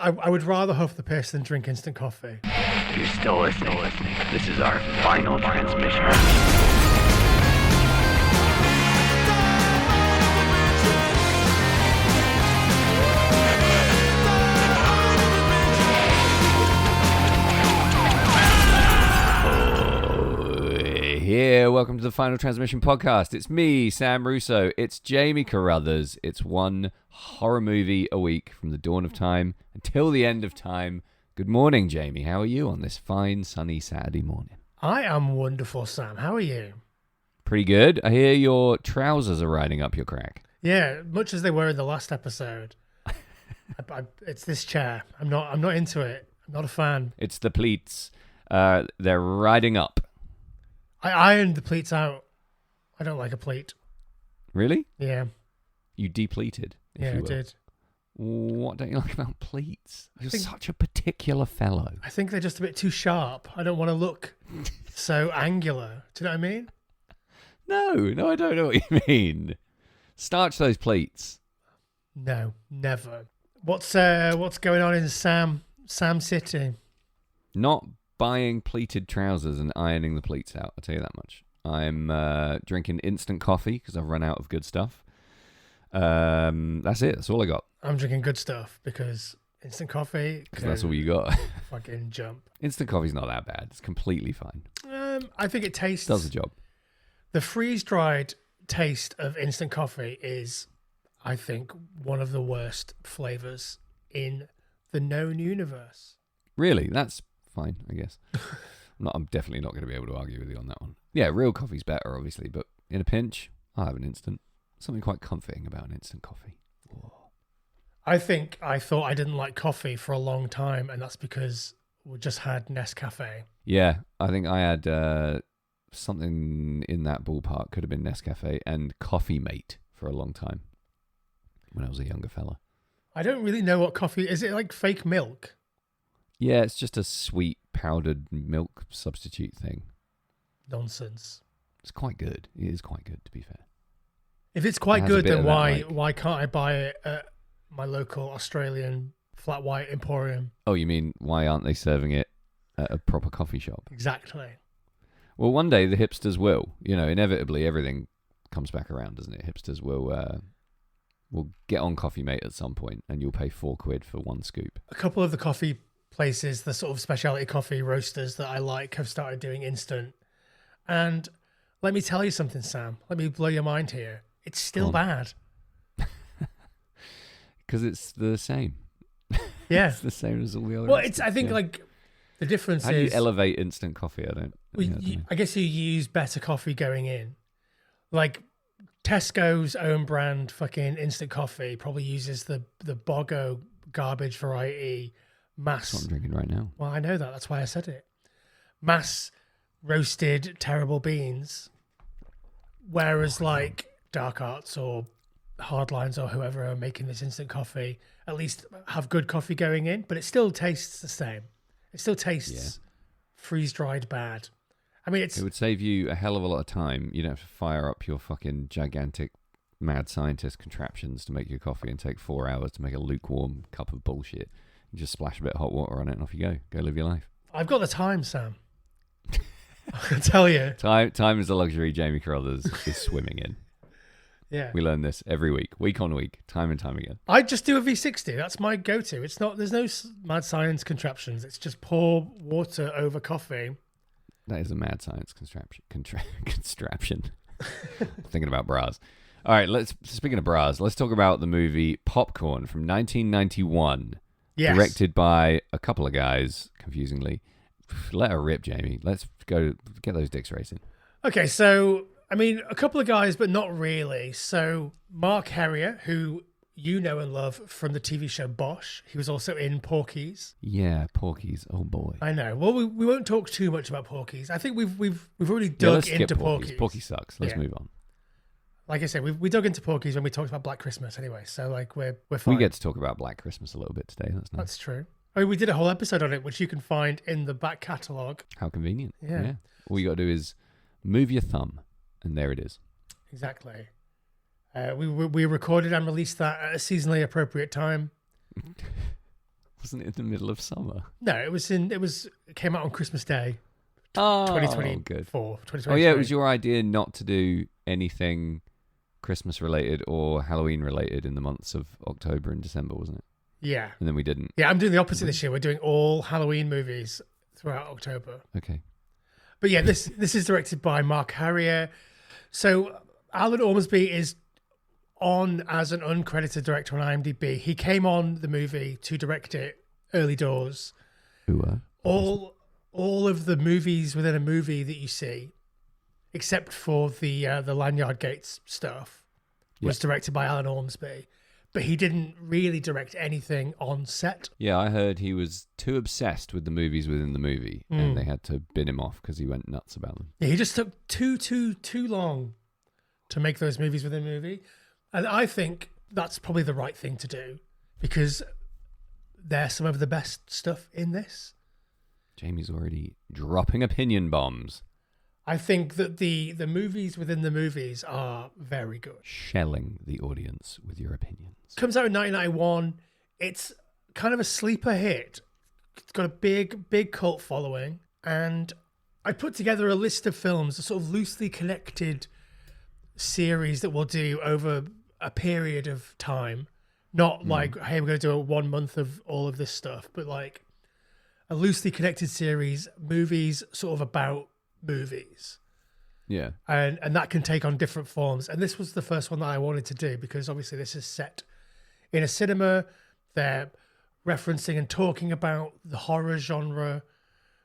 I would rather huff the piss than drink instant coffee. You're still listening. This is our final transmission. Here, welcome to the Final Transmission podcast. It's me, Sam Russo. It's Jamie Carruthers. It's one horror movie a week from the dawn of time until the end of time. Good morning, Jamie. How are you on this fine, sunny Saturday morning? I am wonderful, Sam. How are you? Pretty good. I hear your trousers are riding up your crack. Yeah, much as they were in the last episode. It's this chair. I'm not into it. I'm not a fan. It's the pleats. They're riding up. I ironed the pleats out. I don't like a pleat. Really? Yeah. You depleted, if Yeah, you I will. did. What don't you like about pleats? You're such a particular fellow. I think they're just a bit too sharp. I don't want to look so angular. Do you know what I mean? No, I don't know what you mean. Starch those pleats. No, never. What's going on in Sam City? Not buying pleated trousers and ironing the pleats out, I'll tell you that much. I'm drinking instant coffee because I've run out of good stuff. That's it. That's all I got. I'm drinking good stuff because instant coffee. Because that's all you got. Fucking jump. Instant coffee's not that bad. It's completely fine. I think it tastes. Does the job. The freeze-dried taste of instant coffee is, I think, one of the worst flavors in the known universe. Really? That's fine, I guess. I'm definitely not going to be able to argue with you on that one. Yeah, real coffee's better, obviously, but in a pinch, I'll have an instant. Something quite comforting about an instant coffee. Whoa. I thought I didn't like coffee for a long time, and that's because we just had Nescafe. Yeah, I think I had something in that ballpark. Could have been Nescafe and Coffee Mate for a long time when I was a younger fella. I don't really know what coffee is. It like fake milk? Yeah, it's just a sweet powdered milk substitute thing. Nonsense. It's quite good. It is quite good, to be fair. If it's quite It has a good, bit then of that, why can't I buy it at my local Australian flat white emporium? Oh, you mean why aren't they serving it at a proper coffee shop? Exactly. Well, one day the hipsters will. You know, inevitably everything comes back around, doesn't it? Hipsters will get on Coffee Mate at some point, and you'll pay £4 for one scoop. A couple of the coffee places, the sort of specialty coffee roasters that I like, have started doing instant. And let me tell you something, Sam. Let me blow your mind here. It's still bad. Because it's the same. Yeah. It's the same as all the other. Well, I think like the difference How do is... you elevate instant coffee? I don't know. I guess you use better coffee going in. Like Tesco's own brand fucking instant coffee probably uses the Bogo garbage variety mass. That's what I'm drinking right now. Well, I know that. That's why I said it. Mass roasted terrible beans. Whereas like Dark Arts or Hardlines or whoever are making this instant coffee at least have good coffee going in, but it still tastes the same. It still tastes freeze-dried bad. I mean, It would save you a hell of a lot of time. You don't have to fire up your fucking gigantic mad scientist contraptions to make your coffee and take 4 hours to make a lukewarm cup of bullshit. You just splash a bit of hot water on it and off you go. Go live your life. I've got the time, Sam. I can tell you. Time is a luxury Jamie Carruthers is swimming in. Yeah. We learn this every week on week, time and time again. I just do a V60. That's my go-to. It's not. There's no mad science contraptions. It's just pour water over coffee. That is a mad science contraption. Thinking about bras. All right, speaking of bras, let's talk about the movie Popcorn from 1991. Yes. Directed by a couple of guys, confusingly. Let her rip, Jamie. Let's go get those dicks racing. Okay, so, I mean, a couple of guys, but not really. So, Mark Herrier, who you know and love from the TV show Bosch. He was also in Porky's. Yeah, Porky's. Oh, boy. I know. Well, we won't talk too much about Porky's. I think we've already dug into Porky's. Porky sucks. Let's move on. Like I said, we dug into Porky's when we talked about Black Christmas anyway. So, like, we're fine. We get to talk about Black Christmas a little bit today. That's nice. That's true. I mean, we did a whole episode on it, which you can find in the back catalogue. How convenient. Yeah. All you got to do is move your thumb, and there it is. Exactly. We recorded and released that at a seasonally appropriate time. Wasn't it in the middle of summer? No, it came out on Christmas Day, Oh, 2024, good. 2023. Oh, yeah, it was your idea not to do anything Christmas related or Halloween related in the months of October and December, wasn't it? Yeah. And then we didn't. Yeah, I'm doing the opposite this year. We're doing all Halloween movies throughout October. Okay. But yeah, this is directed by Mark Harrier. So Alan Ormsby is on as an uncredited director on IMDb. He came on the movie to direct it early doors. Who are? All of the movies within a movie that you see, except for the Lanyard Gates stuff, was directed by Alan Ormsby. But he didn't really direct anything on set. Yeah, I heard he was too obsessed with the movies within the movie, and they had to bin him off because he went nuts about them. Yeah, he just took too long to make those movies within a movie. And I think that's probably the right thing to do because there's some of the best stuff in this. Jamie's already dropping opinion bombs. I think that the movies within the movies are very good. Shelling the audience with your opinions. Comes out in 1991. It's kind of a sleeper hit. It's got a big cult following. And I put together a list of films, a sort of loosely connected series that we'll do over a period of time. Not like, hey, we're going to do a 1 month of all of this stuff, but like a loosely connected series, movies sort of about movies. Yeah. And that can take on different forms. And this was the first one that I wanted to do because obviously this is set in a cinema. They're referencing and talking about the horror genre.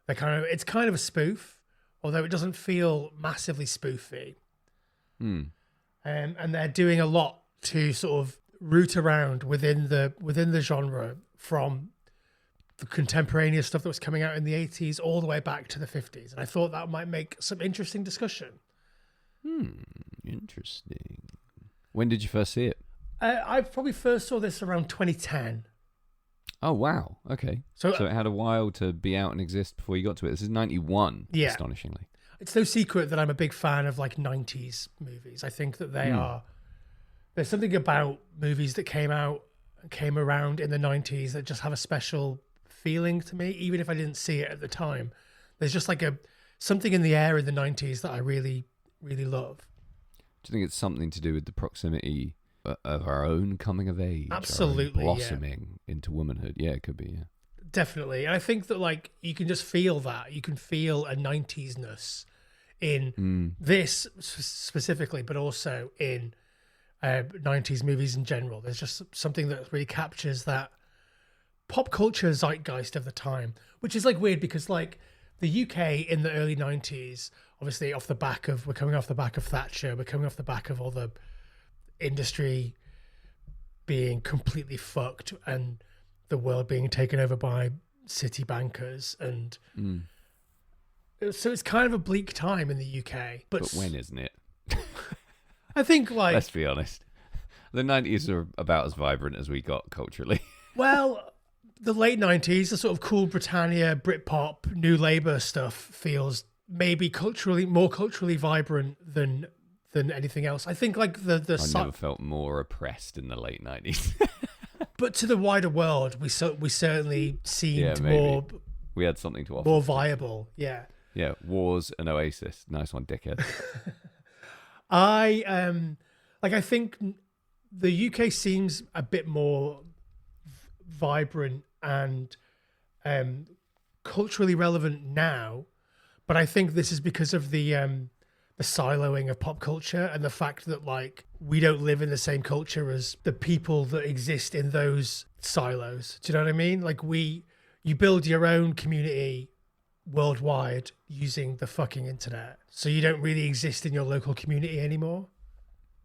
It's kind of a spoof, although it doesn't feel massively spoofy. And they're doing a lot to sort of root around within the genre from the contemporaneous stuff that was coming out in the 80s all the way back to the 50s. And I thought that might make some interesting discussion. Interesting. When did you first see it? I probably first saw this around 2010. Oh, wow. Okay. So it had a while to be out and exist before you got to it. This is 91, astonishingly. It's no secret that I'm a big fan of like 90s movies. I think that there's something about movies that came around in the 90s that just have a special feeling to me, even if I didn't see it at the time. There's just like something in the air in the 90s that I really, really love. Do you think it's something to do with the proximity of our own coming of age? Absolutely, our own blossoming into womanhood? Yeah, it could be, yeah. Definitely. And I think that like you can just feel that. You can feel a 90s-ness in this specifically, but also in 90s movies in general. There's just something that really captures that pop culture zeitgeist of the time, which is like weird because like the UK in the early 90s, obviously we're coming off the back of Thatcher, we're coming off the back of all the industry being completely fucked and the world being taken over by city bankers. And so it's kind of a bleak time in the UK. But when isn't it? I think like... Let's be honest. The 90s are about as vibrant as we got culturally. Well, the late 90s, the sort of cool Britannia, Britpop, New Labour stuff feels maybe more culturally vibrant than anything else. I think like I never felt more oppressed in the late 90s. But to the wider world, we certainly seemed more... We had something to offer. More viable, yeah. Yeah, wars and Oasis. Nice one, dickhead. I think the UK seems a bit more vibrant and culturally relevant now, but I think this is because of the siloing of pop culture and the fact that like we don't live in the same culture as the people that exist in those silos. Do you know what I mean? Like you build your own community worldwide using the fucking internet, so you don't really exist in your local community anymore.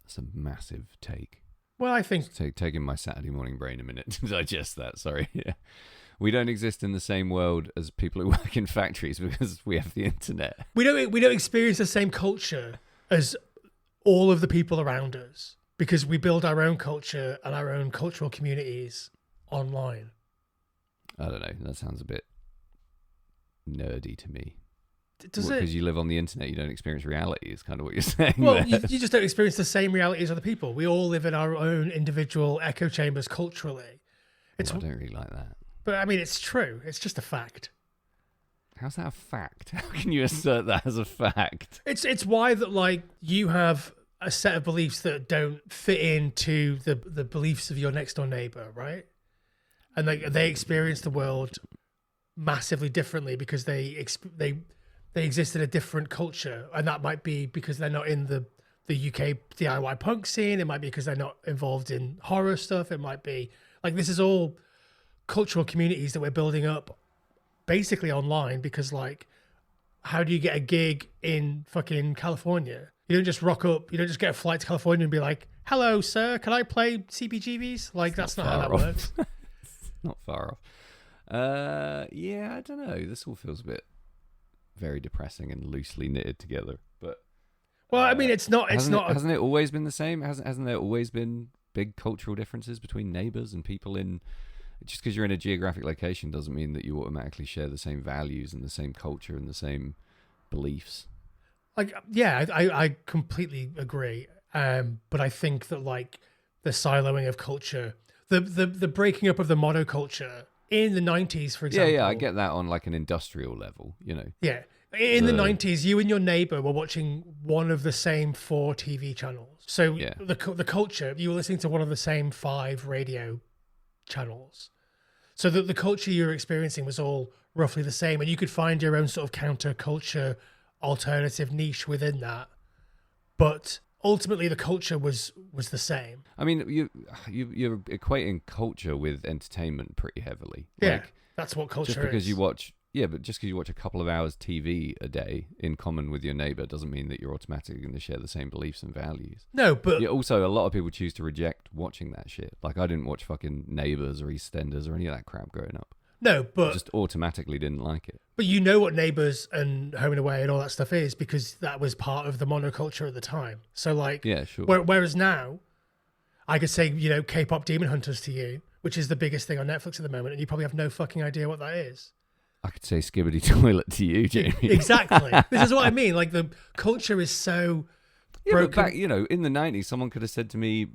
That's a massive take. Well, I think taking my Saturday morning brain a minute to digest that. Sorry. Yeah. We don't exist in the same world as people who work in factories because we have the internet. We don't experience the same culture as all of the people around us because we build our own culture and our own cultural communities online. I don't know. That sounds a bit nerdy to me. Does it? Because you live on the internet, you don't experience reality. Is kind of what you're saying. Well, you just don't experience the same reality as other people. We all live in our own individual echo chambers culturally. I don't really like that. But I mean, it's true. It's just a fact. How's that a fact? How can you assert that as a fact? It's why that like you have a set of beliefs that don't fit into the beliefs of your next door neighbor, right? And they experience the world massively differently because they exist in a different culture, and that might be because they're not in the UK DIY punk scene. It might be because they're not involved in horror stuff. It might be like this is all cultural communities that we're building up basically online because like how do you get a gig in fucking California? You don't just rock up, you don't just get a flight to California and be like, hello sir, can I play CBGBs? Like that's not how that works. Not far off. Yeah, I don't know. This all feels a bit very depressing and loosely knitted together. But well, I mean, it's not. Hasn't it always been the same? Hasn't there always been big cultural differences between neighbours and people in? Just because you're in a geographic location doesn't mean that you automatically share the same values and the same culture and the same beliefs. Like, yeah, I completely agree. But I think that like the siloing of culture, the breaking up of the monoculture in the 90s, for example. Yeah, I get that on like an industrial level, you know. Yeah. In the 90s, you and your neighbor were watching one of the same 4 TV channels. So Yeah. the culture, you were listening to one of the same 5 radio channels. So the culture you were experiencing was all roughly the same, and you could find your own sort of counterculture alternative niche within that. But ultimately, the culture was the same. I mean, you're equating culture with entertainment pretty heavily. Yeah, Like, that's what culture is. just because you watch a couple of hours TV a day in common with your neighbor doesn't mean that you're automatically going to share the same beliefs and values. No, but Also, a lot of people choose to reject watching that shit. Like, I didn't watch fucking Neighbours or EastEnders or any of that crap growing up. no, I but just automatically didn't like it. But you know what Neighbours and Home and Away and all that stuff is because that was part of the monoculture at the time. So like, Yeah, sure. Whereas now, I could say, you know, K-pop Demon Hunters to you, which is the biggest thing on Netflix at the moment, and you probably have no fucking idea what that is. I could say Skibbity Toilet to you, Jamie. Exactly. This is what I mean. Like the culture is so broken. But back, in the 90s, someone could have said to me,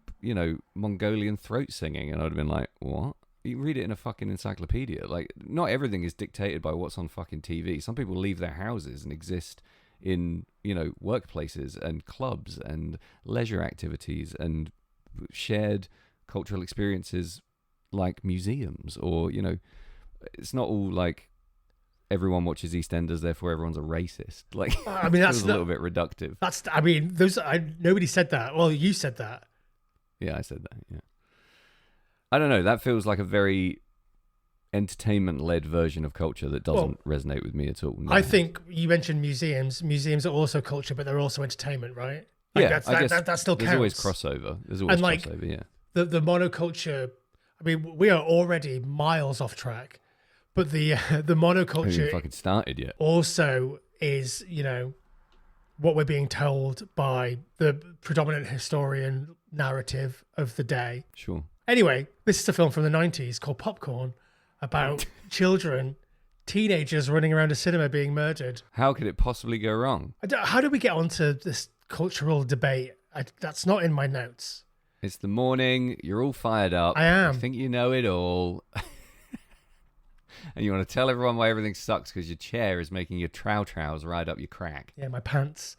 Mongolian throat singing, and I'd have been like, what? You read it in a fucking encyclopedia. Like, not everything is dictated by what's on fucking TV. Some people leave their houses and exist in, workplaces and clubs and leisure activities and shared cultural experiences like museums or, it's not all like everyone watches EastEnders, therefore everyone's a racist. Like, I mean, that's a little bit reductive. Nobody said that. Well, you said that. Yeah, I said that, yeah. I don't know. That feels like a very entertainment-led version of culture that doesn't resonate with me at all. No. I think you mentioned museums. Museums are also culture, but they're also entertainment, right? Like yeah, I guess that still counts. There's always crossover. Crossover, yeah. The monoculture, I mean, we are already miles off track, but the monoculture Haven't even fucking started yet. also is, what we're being told by the predominant historian narrative of the day. Sure. Anyway, this is a film from the 90s called Popcorn about teenagers running around a cinema being murdered. How could it possibly go wrong? How did we get onto this cultural debate? That's not in my notes. It's the morning. You're all fired up. I am. You think you know it all. And you want to tell everyone why everything sucks because your chair is making your trows ride up your crack. Yeah, my pants.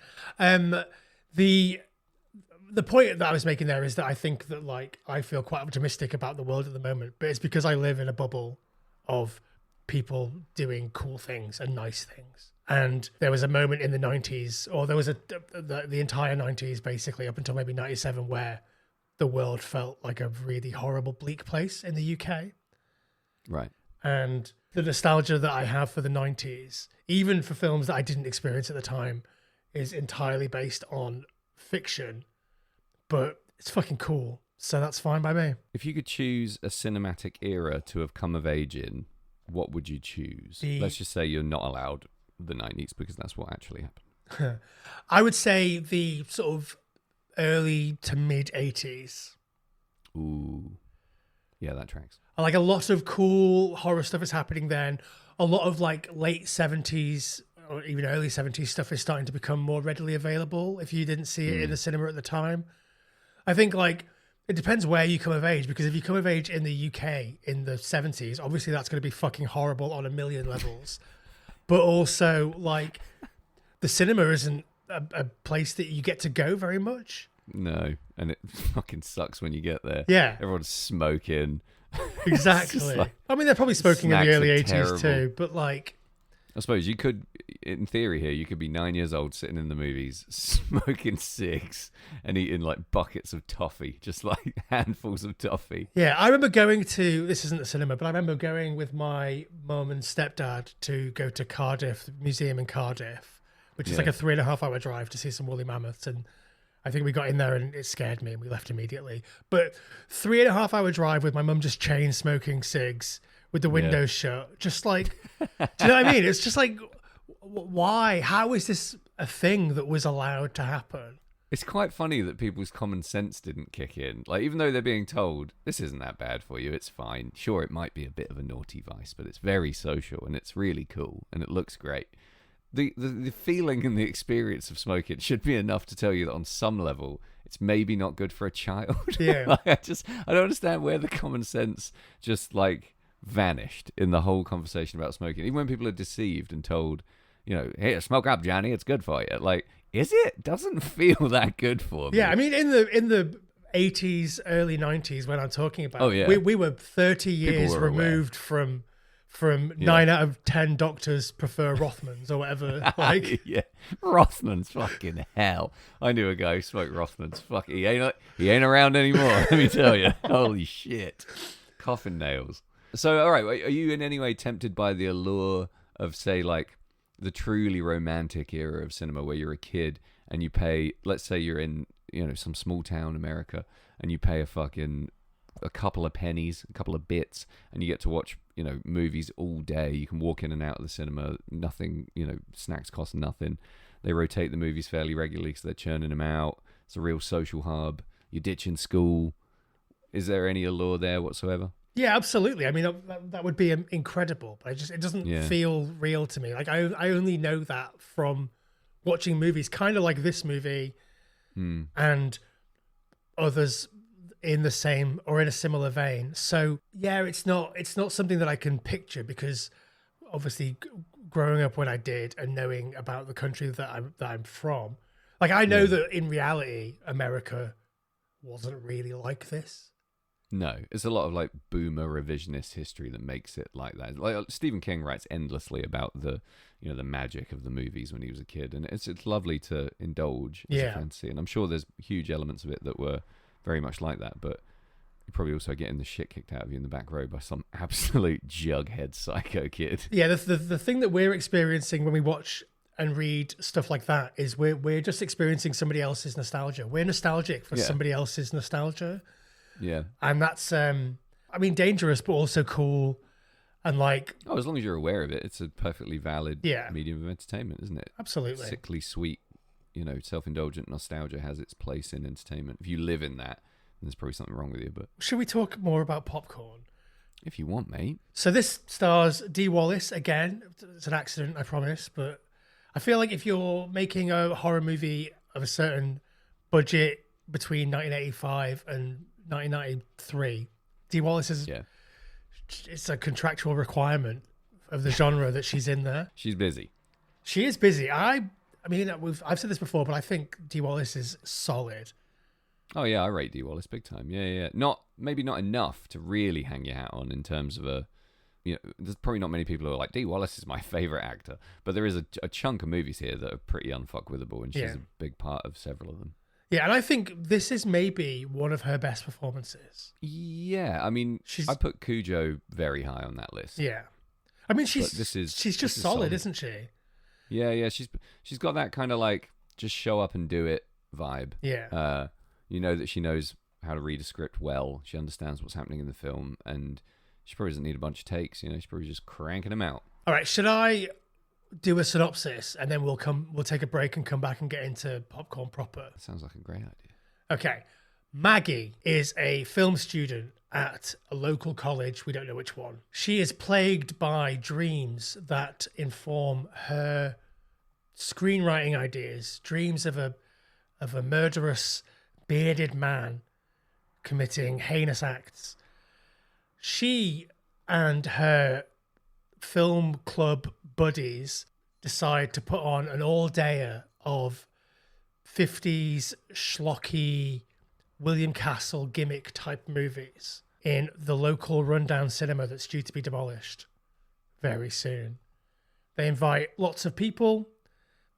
The point that I was making there is that I think that like I feel quite optimistic about the world at the moment, but it's because I live in a bubble of people doing cool things and nice things. And there was a moment in the 90s, or there was the entire 90s basically up until maybe 97 where the world felt like a really horrible, bleak place in the UK. Right. And the nostalgia that I have for the 90s, even for films that I didn't experience at the time, is entirely based on fiction. But it's fucking cool, so that's fine by me. If you could choose a cinematic era to have come of age in, what would you choose? Let's just say you're not allowed the 90s because that's what actually happened. I would say the sort of early to mid 80s. Ooh. Yeah, that tracks. Like a lot of cool horror stuff is happening then. A lot of like late 70s or even early 70s stuff is starting to become more readily available if you didn't see it in the cinema at the time. I think like It depends where you come of age, because if you come of age in the UK in the 70s, obviously that's going to be fucking horrible on a million levels. But also, like, the cinema isn't a place that you get to go very much. No, and it fucking sucks when you get there. Yeah. Everyone's smoking. Exactly. like, I mean, they're probably smoking in the snacks early are 80s terrible. too, but like, I suppose you could, in theory here, you could be 9 years old sitting in the movies, smoking cigs and eating like buckets of toffee, just like handfuls of toffee. yeah, I remember going to, this isn't the cinema, but I remember going with my mum and stepdad to go to Cardiff, the museum in Cardiff, which is like a 3.5 hour drive to see some woolly mammoths. And I think we got in there and it scared me and we left immediately. But 3.5 hour drive with my mum just chain smoking cigs with the windows shut. Just like, do you know what I mean? It's just like, why? How is this a thing that was allowed to happen? It's quite funny that people's common sense didn't kick in. Like, even though they're being told, this isn't that bad for you, it's fine. Sure, it might be a bit of a naughty vice, but it's very social and it's really cool and it looks great. The feeling and the experience of smoking should be enough to tell you that on some level it's maybe not good for a child. Yeah. Like, I don't understand where the common sense just like vanished in the whole conversation about smoking. Even when people are deceived and told, you know, hey, smoke up, Johnny, it's good for you. Like, is it? Doesn't feel that good for me. Yeah, I mean, in the 80s, early 90s, when I'm talking about, we were 30 years were removed from 9 out of 10 doctors prefer Rothmans or whatever. Like, yeah, Rothman's fucking hell. I knew a guy who smoked Rothman's. Fuck, he ain't around anymore. Let me tell you. Holy shit, coffin nails. So, all right, are you in any way tempted by the allure of, say, like the truly romantic era of cinema, where you're a kid and you pay? Let's say you're in, you know, some small town America, and you pay a couple of pennies, a couple of bits, and you get to watch, you know, movies all day. You can walk in and out of the cinema. Nothing, you know, snacks cost nothing. They rotate the movies fairly regularly because they're churning them out. It's a real social hub. You're ditching school. Is there any allure there whatsoever? yeah, absolutely. I mean, that would be incredible, but it doesn't feel real to me. Like, I only know that from watching movies, kind of like this movie and others in the same or in a similar vein. So yeah, it's not something that I can picture, because obviously growing up when I did and knowing about the country that I'm from, like, I know that in reality America wasn't really like this. No, it's a lot of like boomer revisionist history that makes it like that. Like Stephen King writes endlessly about the, you know, the magic of the movies when he was a kid, and it's lovely to indulge as a fantasy. And I'm sure there's huge elements of it that were very much like that, but you're probably also getting the shit kicked out of you in the back row by some absolute jughead psycho kid. Yeah, the thing that we're experiencing when we watch and read stuff like that is we're just experiencing somebody else's nostalgia. We're nostalgic for somebody else's nostalgia. Yeah. And that's, I mean, dangerous, but also cool. And like, oh, as long as you're aware of it, it's a perfectly valid Yeah. medium of entertainment, isn't it? absolutely. Sickly sweet, you know, self-indulgent nostalgia has its place in entertainment. If you live in that, then there's probably something wrong with you. But Should we talk more about popcorn? if you want, mate. So this stars Dee Wallace again. It's an accident, I promise. But I feel like if you're making a horror movie of a certain budget between 1985 and 1993, Dee Wallace is it's a contractual requirement of the genre that she's in there. She's busy. She is busy. I mean, I've said this before, but I think Dee Wallace is solid. Oh yeah, I rate Dee Wallace big time. Yeah. Maybe not enough to really hang your hat on in terms of a, you know, there's probably not many people who are like, Dee Wallace is my favorite actor, but there is a chunk of movies here that are pretty unfuckwithable, and she's a big part of several of them. Yeah, and I think this is maybe one of her best performances. Yeah, I mean, I put Cujo very high on that list. Yeah, I mean, she's just solid, isn't she? Yeah, she's got that kind of like just show up and do it vibe. Yeah. You know that she knows how to read a script well. She understands what's happening in the film, and she probably doesn't need a bunch of takes. You know, she's probably just cranking them out. All right, should I do a synopsis and then we'll take a break and come back and get into popcorn proper? That sounds like a great idea. Okay. Maggie is a film student at a local college. We don't know which one. She is plagued by dreams that inform her screenwriting ideas, dreams of a murderous bearded man committing heinous acts. She and her film club buddies decide to put on an all-dayer of 50s schlocky William Castle gimmick type movies in the local rundown cinema that's due to be demolished very soon. They invite lots of people.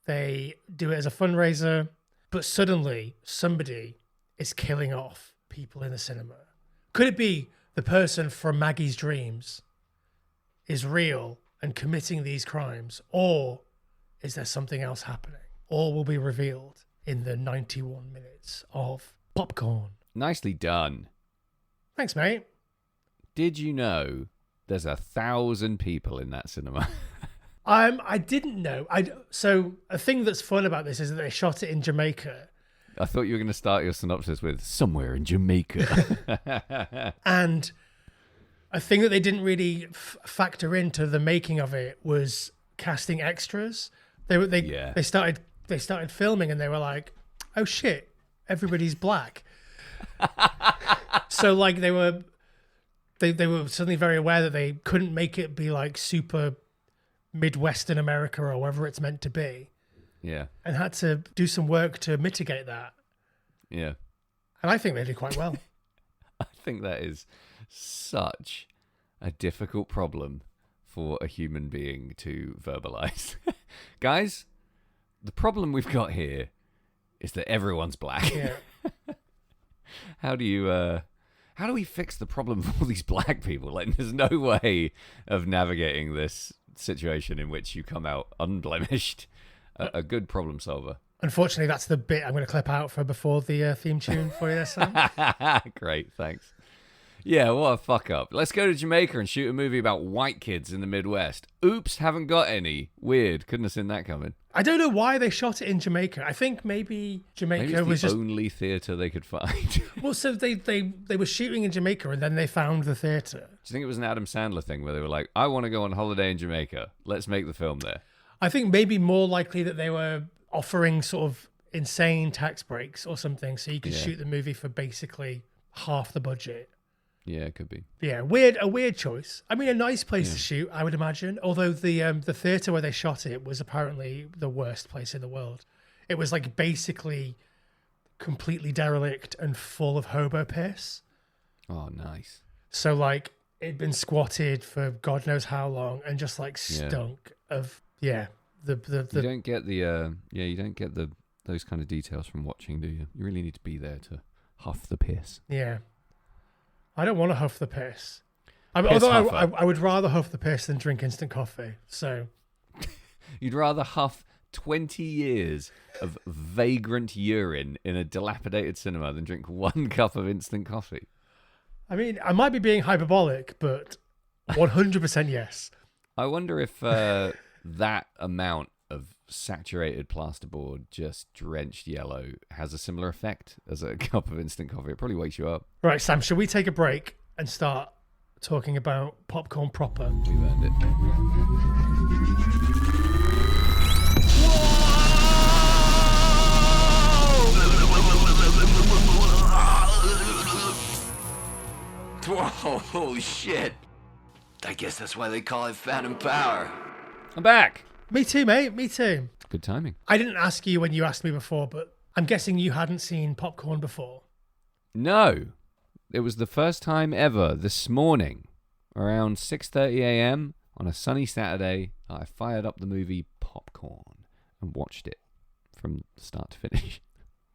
They do it as a fundraiser, but suddenly somebody is killing off people in the cinema. Could it be the person from Maggie's Dreams is real and committing these crimes, or is there something else happening? All will be revealed in the 91 minutes of Popcorn. Nicely done. Thanks, mate. Did you know there's 1,000 people in that cinema? I didn't know. So a thing that's fun about this is that they shot it in Jamaica. I thought you were going to start your synopsis with somewhere in Jamaica. And a thing that they didn't really factor into the making of it was casting extras. They started filming and they were like, "Oh shit, everybody's black." So like they were suddenly very aware that they couldn't make it be like super Midwestern America or wherever it's meant to be. Yeah. And had to do some work to mitigate that. Yeah. And I think they did quite well. I think that is such a difficult problem for a human being to verbalize. Guys, the problem we've got here is that everyone's black. Yeah. How do we fix the problem of all these black people? Like, there's no way of navigating this situation in which you come out unblemished. A good problem solver. Unfortunately, that's the bit I'm going to clip out for before the theme tune for you this time. Great, thanks. Yeah, what a fuck up. Let's go to Jamaica and shoot a movie about white kids in the Midwest. Oops, haven't got any. Weird, couldn't have seen that coming. I don't know why they shot it in Jamaica. I think maybe Jamaica was the just only theatre they could find. Well, so they were shooting in Jamaica and then they found the theatre. Do you think it was an Adam Sandler thing where they were like, I want to go on holiday in Jamaica. Let's make the film there. I think maybe more likely that they were offering sort of insane tax breaks or something so you could shoot the movie for basically half the budget. Yeah, it could be. Yeah, a weird choice. I mean, a nice place to shoot, I would imagine. Although the theatre where they shot it was apparently the worst place in the world. It was like basically completely derelict and full of hobo piss. Oh, nice. So like it'd been squatted for God knows how long and just like stunk of the You don't get those kind of details from watching, do you? You really need to be there to huff the piss. Yeah. I don't want to huff the piss. Although I would rather huff the piss than drink instant coffee. So you'd rather huff 20 years of vagrant urine in a dilapidated cinema than drink 1 cup of instant coffee. I mean, I might be being hyperbolic, but 100% yes. I wonder if that amount of saturated plasterboard just drenched yellow has a similar effect as a cup of instant coffee. It probably wakes you up. Right, Sam, should we take a break and start talking about popcorn proper? We've earned it. Whoa, holy shit. I guess that's why they call it Phantom Power. I'm back. Me too, mate. Me too. Good timing. I didn't ask you when you asked me before, but I'm guessing you hadn't seen Popcorn before. No. It was the first time ever this morning, around 6:30 a.m. on a sunny Saturday, I fired up the movie Popcorn and watched it from start to finish.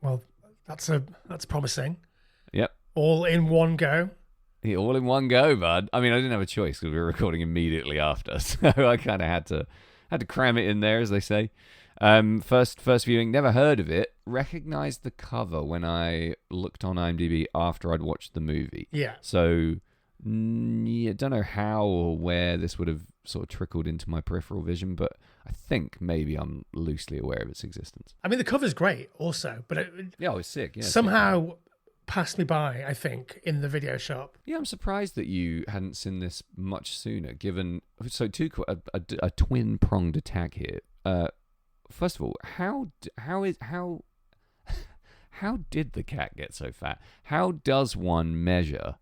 Well, that's promising. Yep. All in one go. Yeah, all in one go, bud. I mean, I didn't have a choice because we were recording immediately after, so I kind of had to cram it in there, as they say. First viewing, never heard of it. Recognized the cover when I looked on IMDb after I'd watched the movie. Yeah. So, I don't know how or where this would have sort of trickled into my peripheral vision, but I think maybe I'm loosely aware of its existence. I mean, the cover's great also, but it was sick. Yeah, somehow passed me by, I think, in the video shop. Yeah, I'm surprised that you hadn't seen this much sooner, given... So, a twin-pronged attack here. First of all, how how did the cat get so fat? How does one measure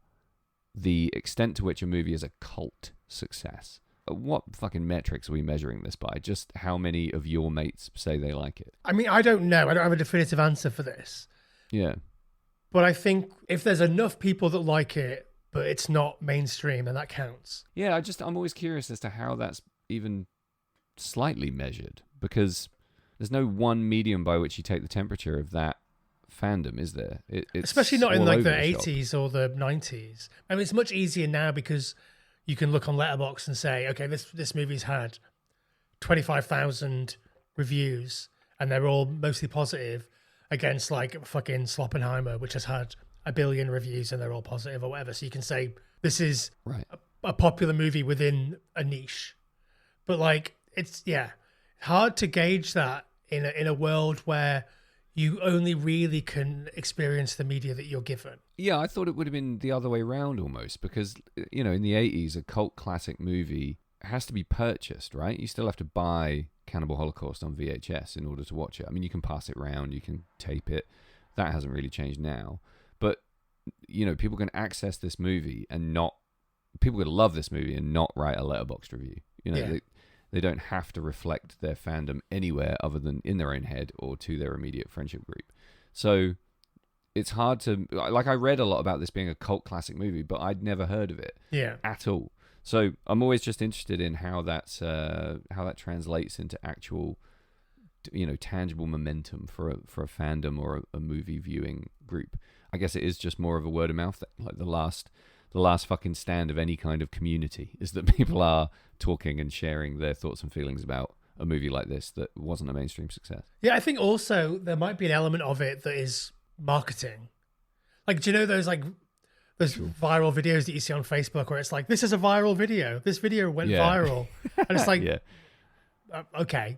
the extent to which a movie is a cult success? What fucking metrics are we measuring this by? Just how many of your mates say they like it? I mean, I don't know. I don't have a definitive answer for this. Yeah. But I think if there's enough people that like it, but it's not mainstream, then that counts. Yeah, I'm always curious as to how that's even slightly measured, because there's no one medium by which you take the temperature of that fandom, is there? It's especially not in all like over the shop. 80s or the 90s. I mean, it's much easier now because you can look on Letterboxd and say, okay, this movie's had 25,000 reviews and they're all mostly positive, against like fucking Sloppenheimer, which has had 1 billion reviews and they're all positive or whatever. So you can say this is Right. a popular movie within a niche. But like, it's hard to gauge that in a world where you only really can experience the media that you're given. Yeah, I thought it would have been the other way around almost, because, you know, in the 80s, a cult classic movie has to be purchased, right? You still have to buy Cannibal Holocaust on VHS in order to watch it. I mean, you can pass it around, you can tape it. That hasn't really changed now. But, you know, people can access this movie and people can love this movie and not write a Letterboxd review. You know, they don't have to reflect their fandom anywhere other than in their own head or to their immediate friendship group. So it's hard to, like, I read a lot about this being a cult classic movie, but I'd never heard of it at all. So I'm always just interested in how that translates into actual, you know, tangible momentum for a fandom or a movie viewing group. I guess it is just more of a word of mouth thing. Like the last fucking stand of any kind of community is that people are talking and sharing their thoughts and feelings about a movie like this that wasn't a mainstream success. Yeah, I think also there might be an element of it that is marketing. Like, do you know those viral videos that you see on Facebook where it's like, this is a viral video. This video went viral. And it's like, okay.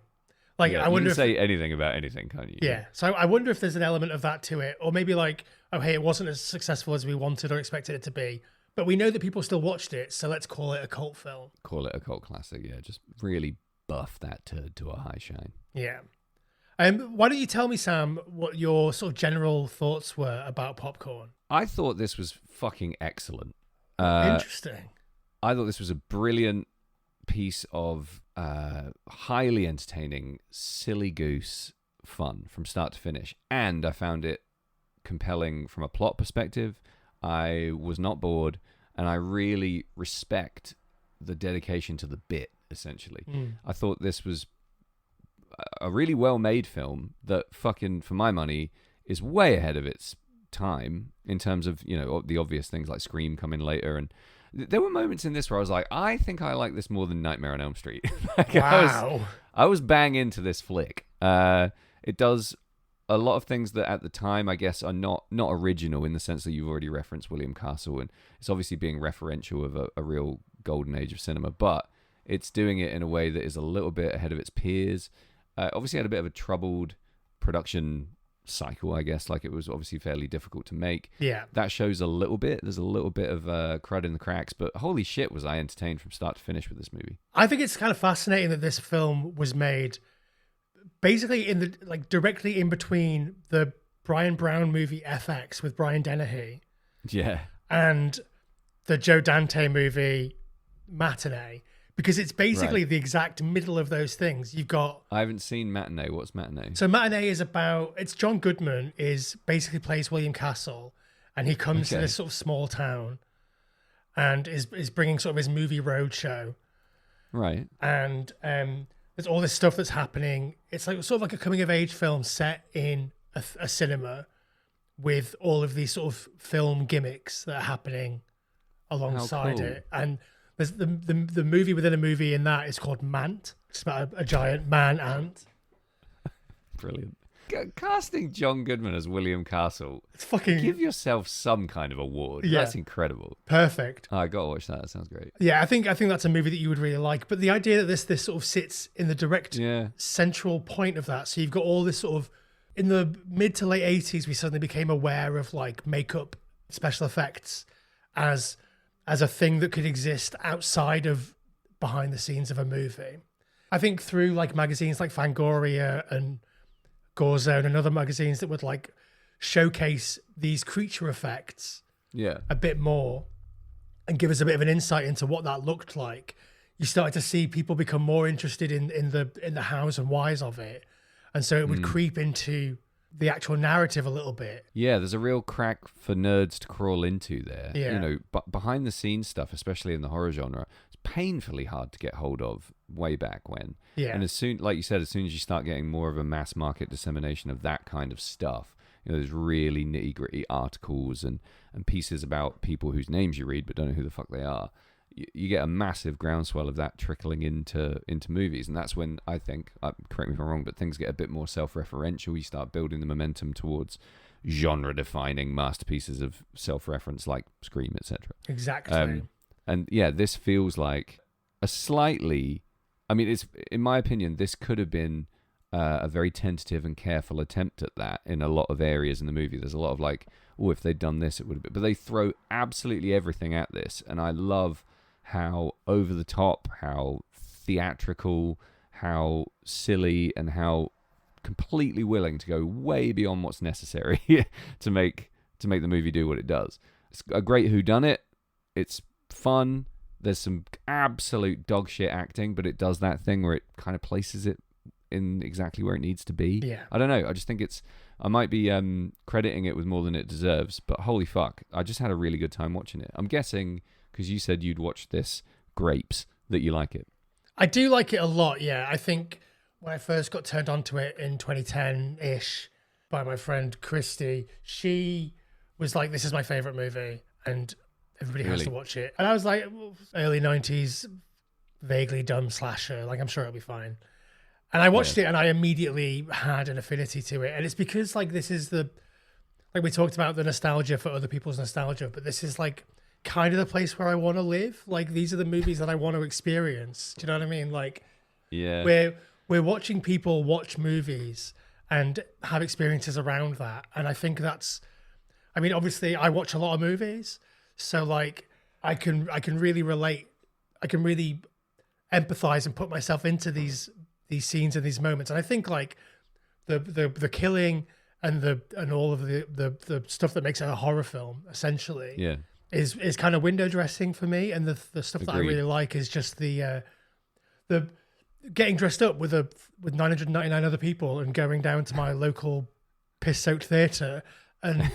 Like, I wonder you if can say anything about anything, can't you? Yeah. So I wonder if there's an element of that to it. Or maybe like, oh, hey, it wasn't as successful as we wanted or expected it to be. But we know that people still watched it, so let's call it a cult film. Call it a cult classic, yeah. Just really buff that turd to a high shine. Yeah. Why don't you tell me, Sam, what your sort of general thoughts were about Popcorn? I thought this was fucking excellent. Interesting. I thought this was a brilliant piece of highly entertaining, silly goose fun from start to finish. And I found it compelling from a plot perspective. I was not bored, and I really respect the dedication to the bit, essentially. I thought this was a really well-made film that fucking, for my money, is way ahead of its time in terms of, you know, the obvious things like Scream coming later. And there were moments in this where I was like, I think I like this more than Nightmare on Elm Street. Like, wow. I was bang into this flick. It does a lot of things that at the time, I guess, are not original in the sense that you've already referenced William Castle, and it's obviously being referential of a real golden age of cinema, but it's doing it in a way that is a little bit ahead of its peers. Obviously had a bit of a troubled production cycle, I guess. Like, it was obviously fairly difficult to make. Yeah. That shows a little bit. There's a little bit of crud in the cracks, but holy shit was I entertained from start to finish with this movie. I think it's kind of fascinating that this film was made basically in the, like, directly in between the Brian Brown movie FX with Brian Dennehy. Yeah. And the Joe Dante movie Matinee. Because it's basically the exact middle of those things. You've got... I haven't seen Matinee. What's Matinee? So Matinee is about... It's John Goodman basically plays William Castle, and he comes to this sort of small town and is bringing sort of his movie roadshow. Right. And there's all this stuff that's happening. It's like sort of like a coming-of-age film set in a cinema with all of these sort of film gimmicks that are happening alongside it. And... The movie within a movie in that is called Mant. It's about a giant man ant. Brilliant. Casting John Goodman as William Castle. It's fucking... Give yourself some kind of award. Yeah. That's incredible. Perfect. Oh, I got to watch that. That sounds great. Yeah, I think that's a movie that you would really like. But the idea that this sort of sits in the direct central point of that. So you've got all this sort of... In the mid to late 80s, we suddenly became aware of like makeup, special effects as a thing that could exist outside of behind the scenes of a movie. I think through like magazines like Fangoria and Gore Zone and other magazines that would like showcase these creature effects Yeah. a bit more and give us a bit of an insight into what that looked like, you started to see people become more interested in the hows and whys of it. And so it would creep into the actual narrative a little bit. Yeah, there's a real crack for nerds to crawl into there. Yeah. You know, but behind the scenes stuff, especially in the horror genre, it's painfully hard to get hold of way back when. Yeah. And as soon, like you said, as soon as you start getting more of a mass market dissemination of that kind of stuff, you know, there's really nitty gritty articles and pieces about people whose names you read but don't know who the fuck they are. You get a massive groundswell of that trickling into movies, and that's when I think, correct me if I'm wrong, but things get a bit more self-referential. You start building the momentum towards genre-defining masterpieces of self-reference like Scream, etc. Exactly. And yeah, this feels like a slightly, I mean, it's, in my opinion, this could have been a very tentative and careful attempt at that in a lot of areas in the movie. There's a lot of like, oh, if they'd done this, it would have been. But they throw absolutely everything at this, and I love how over the top, how theatrical, how silly, and how completely willing to go way beyond what's necessary to make the movie do what it does. It's a great whodunit. It's fun. There's some absolute dog shit acting, but it does that thing where it kind of places it in exactly where it needs to be. Yeah. I don't know. I just think I might be crediting it with more than it deserves, but holy fuck, I just had a really good time watching it. I'm guessing, because you said you'd watch this, Grapes, that you like it. I do like it a lot, yeah. I think when I first got turned onto it in 2010-ish by my friend Christy, she was like, this is my favourite movie, and everybody has Really? to watch it. And I was like, well, early 90s, vaguely dumb slasher, like I'm sure it'll be fine. And I watched it and I immediately had an affinity to it. And it's because like this is like we talked about the nostalgia for other people's nostalgia, but this is like kind of the place where I want to live. Like these are the movies that I want to experience. Do you know what I mean? Like Yeah. we're watching people watch movies and have experiences around that. And I think I mean, obviously I watch a lot of movies, so like I can really relate. I can really empathize and put myself into these scenes and these moments. And I think like the killing and all of the stuff that makes it a horror film essentially is kind of window dressing for me. And the stuff that I really like is just the getting dressed up with 999 other people and going down to my local piss-soaked theatre and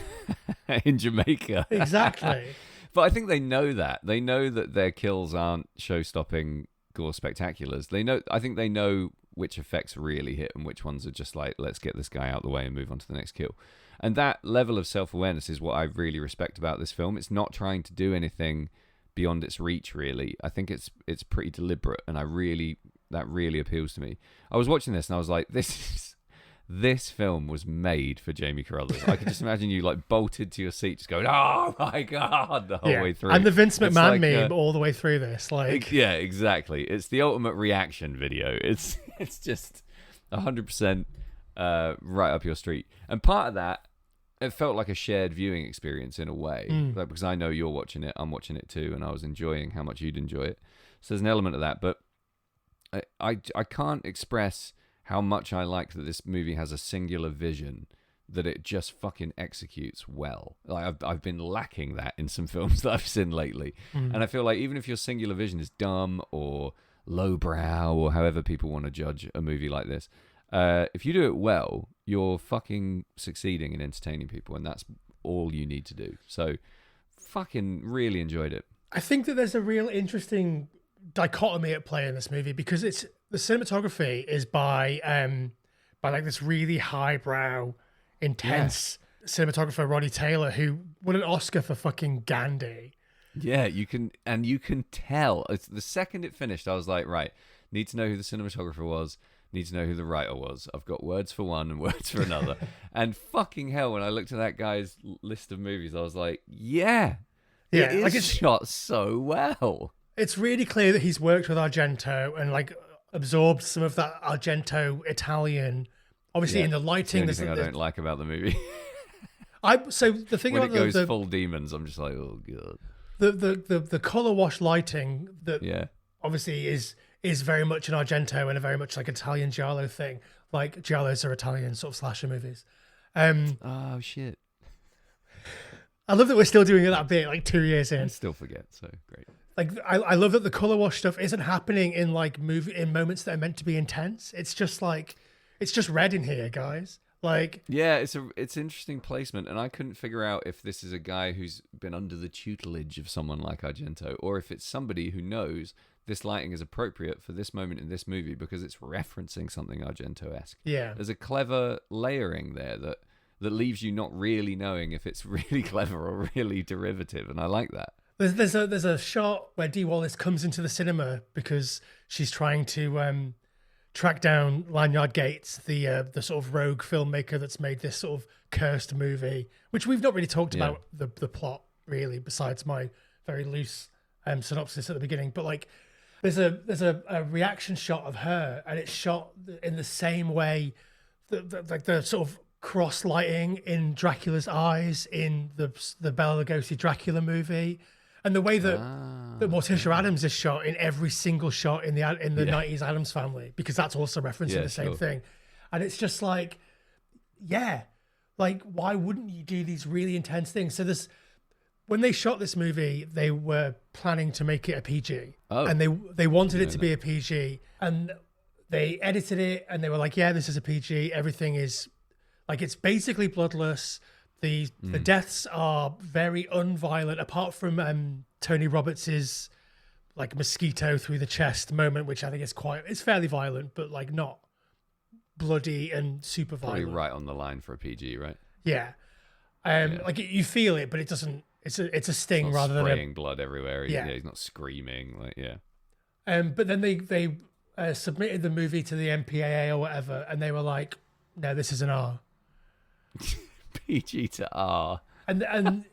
in Jamaica. Exactly. But I think they know that. They know that their kills aren't show-stopping gore spectaculars. I think they know which effects really hit and which ones are just like, let's get this guy out of the way and move on to the next kill. And that level of self-awareness is what I really respect about this film. It's not trying to do anything beyond its reach, really. I think it's pretty deliberate, and that really appeals to me. I was watching this and I was like, this film was made for Jamie Carruthers. I could just imagine you like bolted to your seat, just going, "Oh my god!" the whole way through. And the Vince McMahon like, meme all the way through this, like yeah, exactly. It's the ultimate reaction video. It's just 100% right up your street. And part of that, it felt like a shared viewing experience in a way, like, because I know you're watching it, I'm watching it too, and I was enjoying how much you'd enjoy it. So there's an element of that, but I can't express how much I like that this movie has a singular vision that it just fucking executes well. Like I've been lacking that in some films that I've seen lately. And I feel like even if your singular vision is dumb or lowbrow or however people want to judge a movie like this, if you do it well, you're fucking succeeding in entertaining people, and that's all you need to do. So fucking really enjoyed it. I think that there's a real interesting dichotomy at play in this movie, because the cinematography is by like this really highbrow, intense cinematographer Ronnie Taylor, who won an Oscar for fucking Gandhi. Yeah, you can tell. It's the second it finished, I was like, right, need to know who the cinematographer was, need to know who the writer was. I've got words for one and words for another. And fucking hell, when I looked at that guy's list of movies, I was like, it is like it's shot so well. It's really clear that he's worked with Argento and like absorbed some of that Argento Italian, obviously in the lighting. That's the only thing I don't like about the movie. So the thing when about it goes full demons, I'm just like, oh god. The color wash lighting that obviously is very much an Argento and a very much like Italian giallo thing. Like giallos are Italian sort of slasher movies. Oh shit! I love that we're still doing that bit like 2 years I in. still forget. So great. Like I love that the color wash stuff isn't happening in like in moments that are meant to be intense. It's just like it's just red in here, guys. Like Yeah, it's interesting placement, and I couldn't figure out if this is a guy who's been under the tutelage of someone like Argento, or if it's somebody who knows this lighting is appropriate for this moment in this movie because it's referencing something Argento-esque. yeah. There's a clever layering there that leaves you not really knowing if it's really clever or really derivative, and I like that. There's a shot where Dee Wallace comes into the cinema because she's trying to track down Lanyard Gates, the sort of rogue filmmaker that's made this sort of cursed movie, which we've not really talked about the plot really, besides my very loose synopsis at the beginning. But like, there's a reaction shot of her, and it's shot in the same way, like the sort of cross lighting in Dracula's eyes in the Bela Lugosi Dracula movie. And the way that Morticia Addams is shot in every single shot in the 90s Addams Family, because that's also referencing the same thing. And it's just like, yeah, like why wouldn't you do these really intense things? So when they shot this movie, they were planning to make it a PG, and they wanted it to be a PG, and they edited it, and they were like, yeah, this is a PG. Everything is like it's basically bloodless. The deaths are very unviolent, apart from Tony Roberts's like mosquito through the chest moment, which I think it's fairly violent, but like not bloody and super violent. Probably right on the line for a PG, right? Yeah. Like you feel it, but it doesn't. It's a sting rather than spraying blood everywhere. Yeah. He's not screaming. Like But then they submitted the movie to the MPAA or whatever, and they were like, no, this is an R. PG to R. And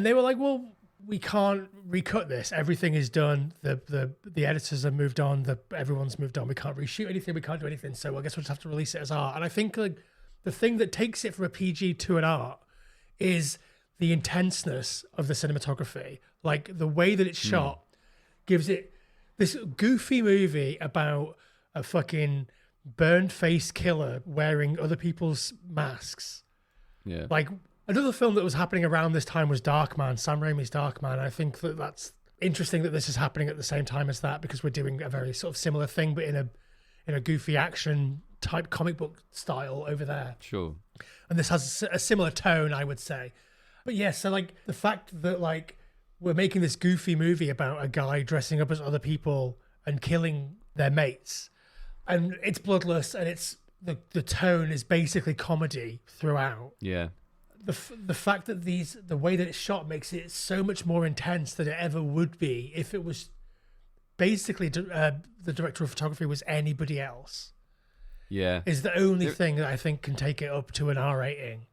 they were like, well, we can't recut this. Everything is done. The editors have moved on. Everyone's moved on. We can't reshoot anything. We can't do anything. So I guess we'll just have to release it as R. And I think like the thing that takes it from a PG to an R is the intenseness of the cinematography. Like the way that it's shot gives it this goofy movie about a fucking burned face killer wearing other people's masks. Yeah. Like another film that was happening around this time was Darkman, Sam Raimi's Darkman. I think that's interesting that this is happening at the same time as that, because we're doing a very sort of similar thing, but in a goofy action type comic book style over there. Sure. And this has a similar tone, I would say. But yeah, so like the fact that like we're making this goofy movie about a guy dressing up as other people and killing their mates, and it's bloodless, and it's the tone is basically comedy throughout. Yeah. The fact that the way that it's shot makes it so much more intense than it ever would be if it was basically the director of photography was anybody else. Yeah. Is the only thing that I think can take it up to an R rating.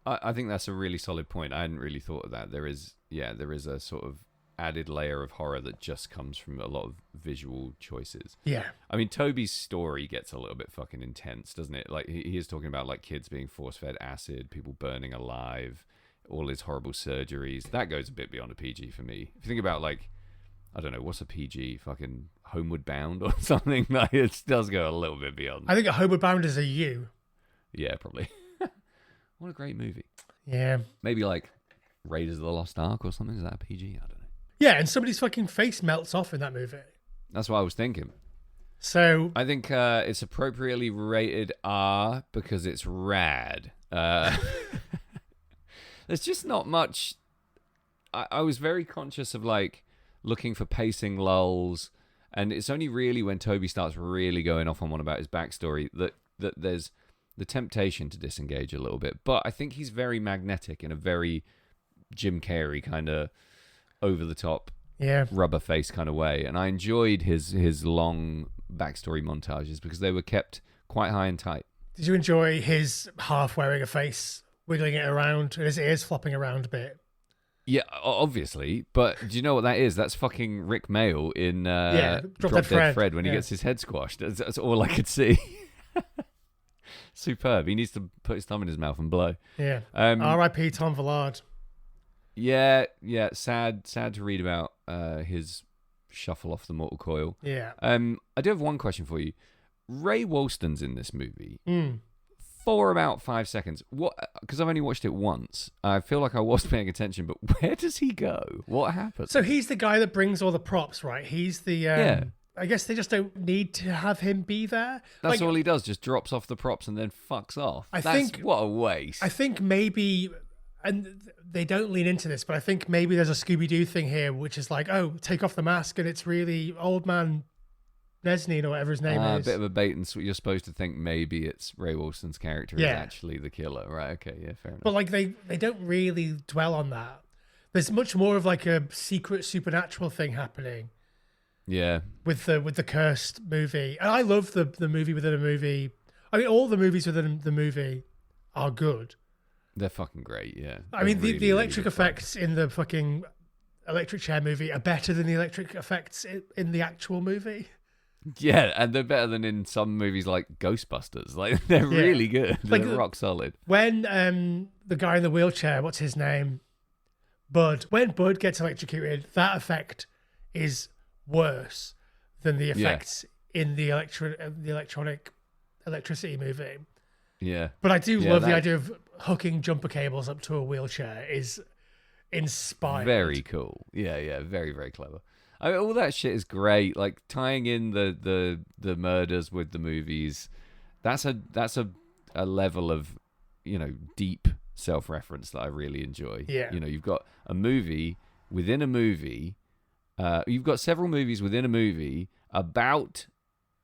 I think that's a really solid point. I hadn't really thought of that. There is a sort of added layer of horror that just comes from a lot of visual choices. Yeah. I mean, Toby's story gets a little bit fucking intense, doesn't it? Like he is talking about like kids being force-fed acid, people burning alive, all his horrible surgeries. That goes a bit beyond a PG for me. If you think about like, I don't know, what's a PG? Fucking Homeward Bound or something? Like it does go a little bit beyond. I think a Homeward Bound is a U. Yeah, probably. What a great movie. Yeah. Maybe like Raiders of the Lost Ark or something. Is that a PG? I don't know. Yeah, and somebody's fucking face melts off in that movie. That's what I was thinking. So I think it's appropriately rated R because it's rad. There's just not much. I was very conscious of like looking for pacing lulls, and it's only really when Toby starts really going off on one about his backstory that there's the temptation to disengage a little bit. But I think he's very magnetic in a very Jim Carrey kind of over the top, rubber face kind of way, and I enjoyed his long backstory montages because they were kept quite high and tight. Did you enjoy his half wearing a face, wiggling it around, and his ears flopping around a bit? Yeah, obviously, but do you know what that is? That's fucking Rick Mayall in Drop Dead Fred when he gets his head squashed. That's all I could see. Superb. He needs to put his thumb in his mouth and blow. Yeah. R.I.P. Tom Villard. Yeah. Sad to read about his shuffle off the mortal coil. Yeah. I do have one question for you. Ray Walston's in this movie. for about 5 seconds. What? Because I've only watched it once. I feel like I was paying attention, but where does he go? What happens? So he's the guy that brings all the props, right? He's the Yeah. I guess they just don't need to have him be there. That's Like, all he does, just drops off the props and then fucks off. I That's, think- what a waste. I think maybe, and they don't lean into this, but I think maybe there's a Scooby-Doo thing here, which is like, oh, take off the mask, and it's really old man Nesnine or whatever his name A is. bit of a bait and switch. You're supposed to think maybe it's Ray Wilson's character is Yeah. actually the killer. Right, okay, yeah, fair enough. But like they don't really dwell on that. There's much more of like a secret supernatural thing happening Yeah. with the cursed movie. And I love the movie within a movie. I mean, all the movies within the movie are good. They're fucking great, yeah. I mean, They're the really, electric really good fun. effects in the fucking electric chair movie are better than the electric effects in the actual movie. Yeah, and they're better than in some movies like Ghostbusters. Like, they're Yeah. really good. Like They're rock solid. When the guy in the wheelchair, what's his name? Bud. When Bud gets electrocuted, that effect is worse than the effects in the electricity movie. Yeah. But I do Yeah, love the that- idea of hooking jumper cables up to a wheelchair is inspired. Very cool. Yeah, yeah, very, very clever. I mean, all that shit is great. Like tying in the murders with the movies. That's a level of, deep self-reference that I really enjoy. Yeah. You've got a movie within a movie. You've got several movies within a movie about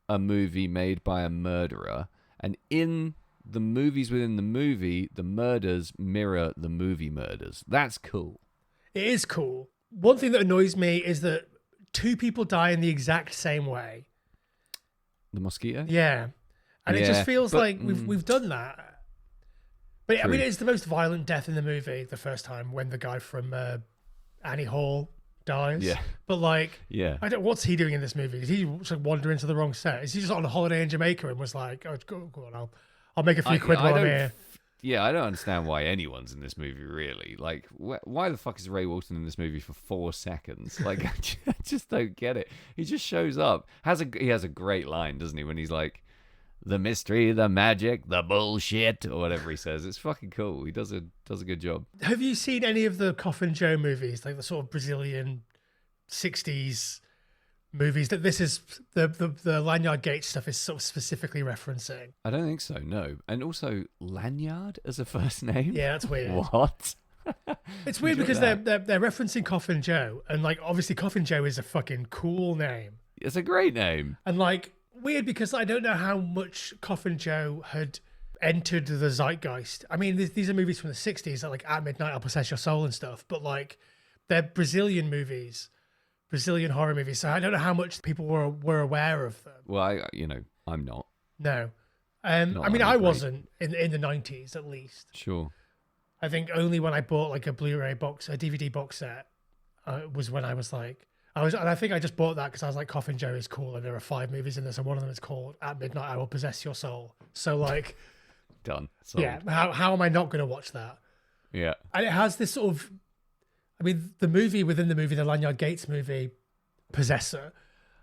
a movie made by a murderer, and in the movies within the movie, the murders mirror the movie murders. That's cool. It is cool. One thing that annoys me is that two people die in the exact same way. The mosquito? Yeah. And it Yeah, just feels but- like we've done that. But I True. mean, it's the most violent death in the movie the first time when the guy from Annie Hall dies. Yeah. But like, Yeah. what's he doing in this movie? Did he just wander into the wrong set? Is he just on a holiday in Jamaica and was like, oh, go on, I'll make a few quid while I'm here. Yeah, I don't understand why anyone's in this movie, really. Like, why the fuck is Ray Wilson in this movie for 4 seconds? Like, I just don't get it. He just shows up. He has a great line, doesn't he, when he's like, the mystery, the magic, the bullshit, or whatever he says. It's fucking cool. He does a good job. Have you seen any of the Coffin Joe movies, like the sort of Brazilian 60s movies that this is the Lanyard Gate stuff is sort of specifically referencing? I don't think so, no. And also, Lanyard as a first name? Yeah, that's weird. What? It's weird because they're referencing Coffin Joe, and like obviously Coffin Joe is a fucking cool name, It's a great name. and like weird because I don't know how much Coffin Joe had entered the zeitgeist. I mean, these are movies from the 60s that like At Midnight I'll Possess Your Soul and stuff, but like they're Brazilian movies, Brazilian horror movies, so I don't know how much people were aware of them. Well, I'm not. No. Not I mean, really I great. wasn't in the 90s at least. Sure. I think only when I bought like a Blu-ray box, a DVD box set, was when I was like, and I think I just bought that because I was like, Coffin Joe is cool, and there are 5 movies in this, and one of them is called At Midnight I Will Possess Your Soul. So like, Done. Sold. yeah, how am I not going to watch that? Yeah. And it has this sort of, I mean, the movie within the movie, the Lanyard Gates movie, Possessor,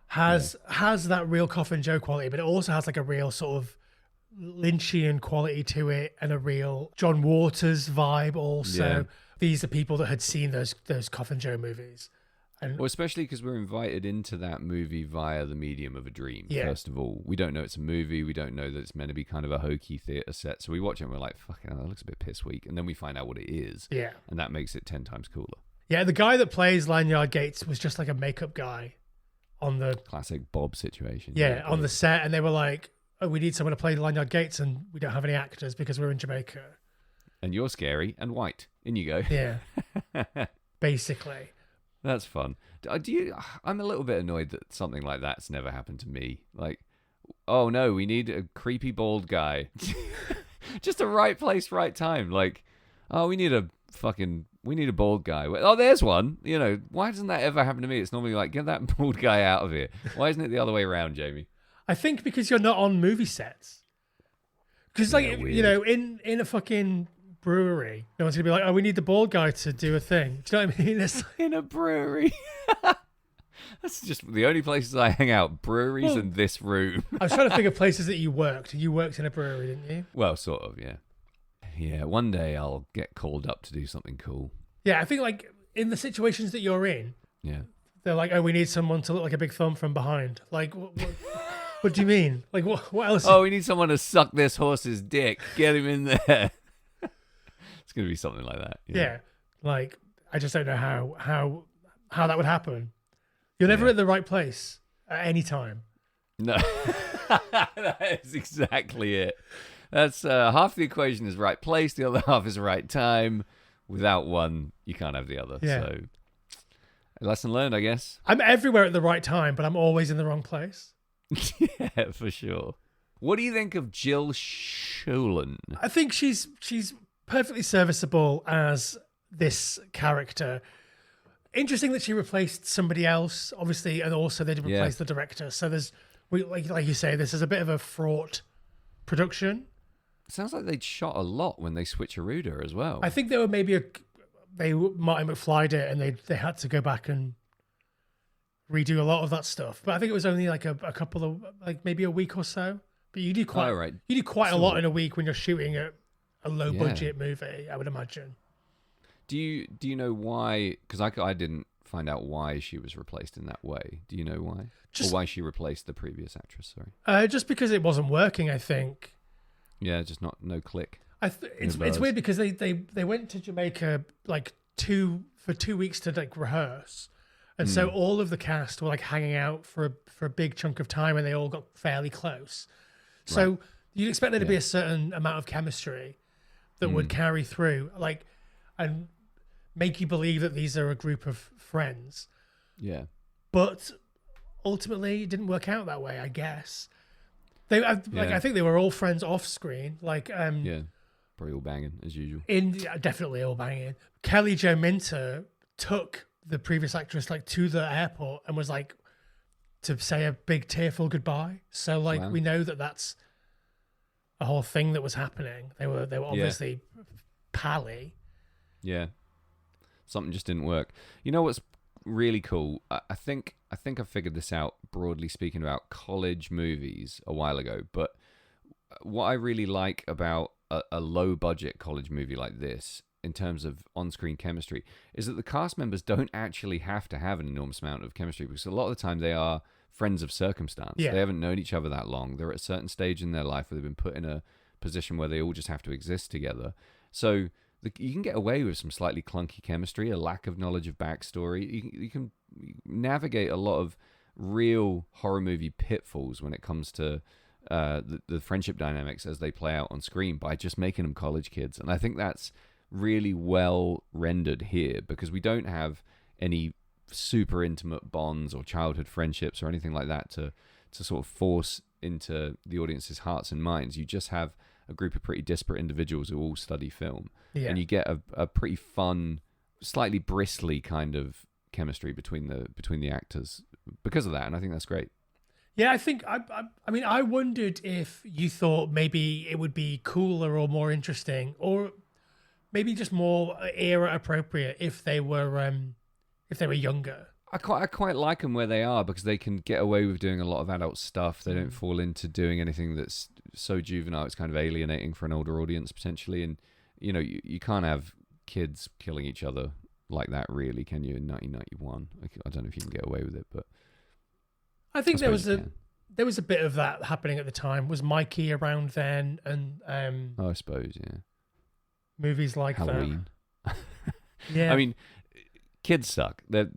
has that real Coffin Joe quality, but it also has like a real sort of Lynchian quality to it and a real John Waters vibe also. Yeah. These are people that had seen those Coffin Joe movies. And Well, especially because we're invited into that movie via the medium of a dream. Yeah. First of all, we don't know it's a movie. We don't know that it's meant to be kind of a hokey theatre set. So we watch it and we're like, fucking hell, that looks a bit piss weak. And then we find out what it is. yeah. And that makes it 10 times cooler. Yeah, the guy that plays Lanyard Gates was just like a makeup guy on the Classic Bob situation. on the set, and they were like, oh, we need someone to play Lanyard Gates, and we don't have any actors because we're in Jamaica. And you're scary and white. In you go. Yeah. Basically. That's fun. I'm a little bit annoyed that something like that's never happened to me. Like, oh no, we need a creepy bald guy. Just the right place, right time. Like, oh, we need a bald guy. Oh, there's one. Why doesn't that ever happen to me? It's normally like, get that bald guy out of here. Why isn't it the other way around, Jamie? I think because you're not on movie sets. Because, like, Yeah, you know, in a fucking brewery, no one's going to be like, oh, we need the bald guy to do a thing. Do you know what I mean? It's like, In a brewery. That's just the only places I hang out: breweries Well, and this room. I was trying to think of places that you worked. You worked in a brewery, didn't you? Well, sort of, yeah. Yeah, one day I'll get called up to do something cool. Yeah, I think like in the situations that you're in, Yeah. they're like, oh, we need someone to look like a big thumb from behind. Like, what do you mean? Like, what else? Oh, we need someone to suck this horse's dick. Get him in there. It's going to be something like that. Yeah. Like, I just don't know how that would happen. You're never at the right place at any time. No, that is exactly it. That's half the equation is right place, the other half is right time. Without one, you can't have the other. Yeah. So, a lesson learned, I guess. I'm everywhere at the right time, but I'm always in the wrong place. Yeah, for sure. What do you think of Jill Schulen? I think she's perfectly serviceable as this character. Interesting that she replaced somebody else, obviously, and also they did replace the director. So like you say, this is a bit of a fraught production. It sounds like they'd shot a lot when they switcherooed her as well. I think they were Martin McFly did it, and they had to go back and redo a lot of that stuff. But I think it was only like a couple of, like maybe a week or so. But you do quite a lot in a week when you're shooting a low budget movie, I would imagine. Do you know why? Because I didn't find out why she was replaced in that way. Do you know why? Or why she replaced the previous actress? Sorry. Just because it wasn't working, I think. Yeah, just no click. It's weird because they went to Jamaica like 2 weeks to like rehearse, and so all of the cast were like hanging out for a big chunk of time, and they all got fairly close. So you'd expect there to be a certain amount of chemistry that would carry through, like, and make you believe that these are a group of friends. Yeah. But ultimately, it didn't work out that way, I guess. I think they were all friends off screen. Like, probably all banging as usual. Definitely all banging. Kelly Jo Minter took the previous actress like to the airport and was like to say a big tearful goodbye. So like we know that that's a whole thing that was happening. They were obviously pally. Yeah, something just didn't work. You know what's really cool? I think I figured this out, broadly speaking, about college movies a while ago. But what I really like about a low budget college movie like this, in terms of on-screen chemistry, is that the cast members don't actually have to have an enormous amount of chemistry, because a lot of the time they are friends of circumstance. Yeah. They haven't known each other that long. They're at a certain stage in their life where they've been put in a position where they all just have to exist together. So you can get away with some slightly clunky chemistry, a lack of knowledge of backstory. You can navigate a lot of real horror movie pitfalls when it comes to the friendship dynamics as they play out on screen by just making them college kids. And I think that's really well rendered here, because we don't have any super intimate bonds or childhood friendships or anything like that to sort of force into the audience's hearts and minds. You just have a group of pretty disparate individuals who all study film, and you get a pretty fun, slightly bristly kind of chemistry between the actors because of that, and I think that's great. Yeah, I think I mean I wondered if you thought maybe it would be cooler or more interesting, or maybe just more era appropriate if they were younger. I quite like them where they are, because they can get away with doing a lot of adult stuff. They don't fall into doing anything that's so juvenile it's kind of alienating for an older audience potentially. And you know, you can't have kids killing each other like that, really, can you? In 1991, I don't know if you can get away with it, but I think there was a bit of that happening at the time. Was Mikey around then? And I suppose, yeah, movies like Halloween. that. Yeah, I mean, kids suck. They're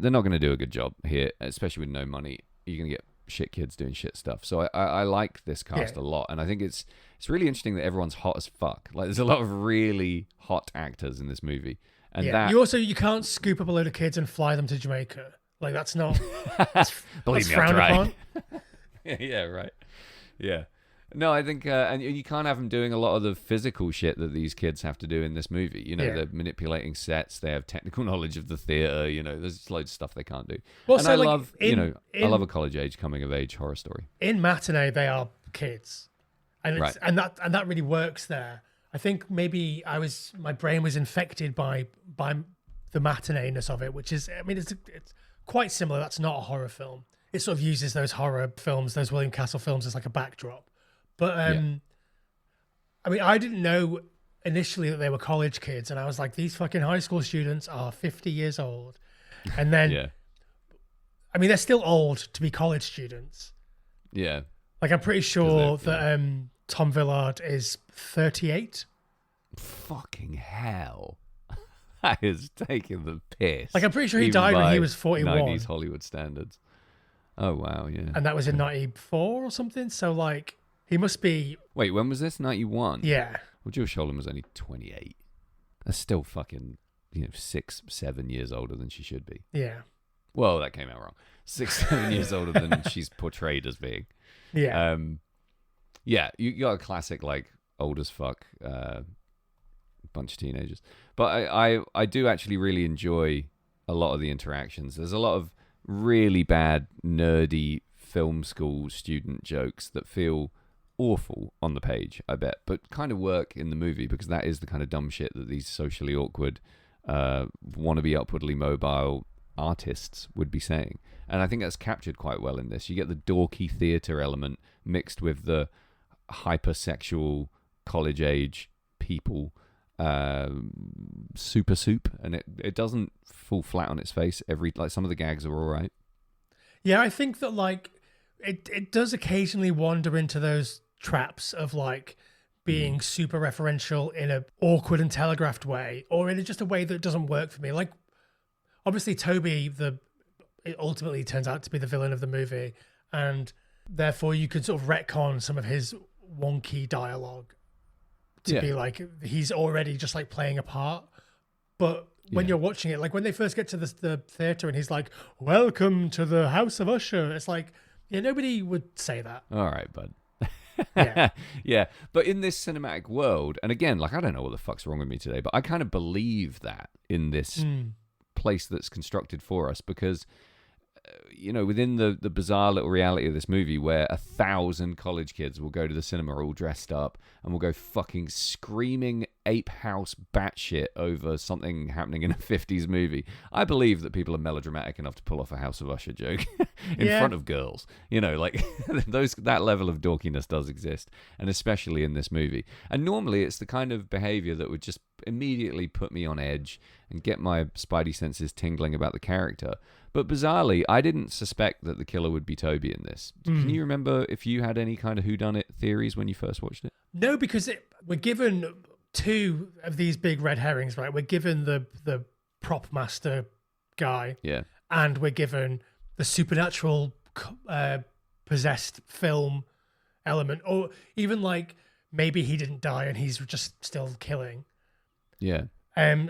not going to do a good job here, especially with no money. You're going to get shit kids doing shit stuff. So I like this cast a lot, and I think it's really interesting that everyone's hot as fuck. Like, there's a lot of really hot actors in this movie, and that you can't scoop up a load of kids and fly them to Jamaica. Like, that's not believe that's me, frowned upon. yeah, right. Yeah. No, I think, and you can't have them doing a lot of the physical shit that these kids have to do in this movie. You know, they're manipulating sets. They have technical knowledge of the theater. You know, there's loads of stuff they can't do. Well, and so I love, I love a college age coming of age horror story. In Matinee, they are kids, and that really works there. I think maybe my brain was infected by the matinee-ness of it, which is, I mean, it's quite similar. That's not a horror film. It sort of uses those horror films, those William Castle films, as like a backdrop. But I mean, I didn't know initially that they were college kids, and I was like, these fucking high school students are 50 years old. And then, I mean, they're still old to be college students. Yeah. Like, I'm pretty sure that Tom Villard is 38. Fucking hell. That is taking the piss. Like, I'm pretty sure he died when he was 41. 90s Hollywood standards. Oh, wow, yeah. And that was in 94 or something. So, like, he must be... Wait, when was this? 91? Yeah. Well, Jill Sholem was only 28. That's still fucking, 6, 7 years older than she should be. Yeah. Well, that came out wrong. 6, 7 years older than she's portrayed as being. Yeah. Yeah, you got a classic, like, old as fuck bunch of teenagers. But I do actually really enjoy a lot of the interactions. There's a lot of really bad, nerdy film school student jokes that feel awful on the page, I bet, but kind of work in the movie because that is the kind of dumb shit that these socially awkward, wannabe upwardly mobile artists would be saying. And I think that's captured quite well in this. You get the dorky theatre element mixed with the hypersexual college age people super soup, and it doesn't fall flat on its face. Some of the gags are all right. Yeah, I think that like it does occasionally wander into those traps of like being super referential in a awkward and telegraphed way, or in just a way that doesn't work for me. Like obviously Toby, it ultimately turns out to be the villain of the movie, and therefore you can sort of retcon some of his wonky dialogue to be like he's already just like playing a part. But when you're watching it, like when they first get to the theater and he's like, "Welcome to the House of Usher," it's like, yeah, nobody would say that. All right, bud. Yeah. Yeah, but in this cinematic world, and again, like I don't know what the fuck's wrong with me today, but I kind of believe that in this place that's constructed for us because within the bizarre little reality of this movie where 1,000 college kids will go to the cinema all dressed up and will go fucking screaming ape house batshit over something happening in a 50s movie. I believe that people are melodramatic enough to pull off a House of Usher joke in front of girls. Like that level of dorkiness does exist, and especially in this movie. And normally it's the kind of behavior that would just immediately put me on edge and get my spidey senses tingling about the character. But bizarrely, I didn't suspect that the killer would be Toby in this. Can you remember if you had any kind of whodunit theories when you first watched it? No, because we're given two of these big red herrings, right? We're given the prop master guy, and we're given the supernatural possessed film element, or even like maybe he didn't die and he's just still killing. Yeah.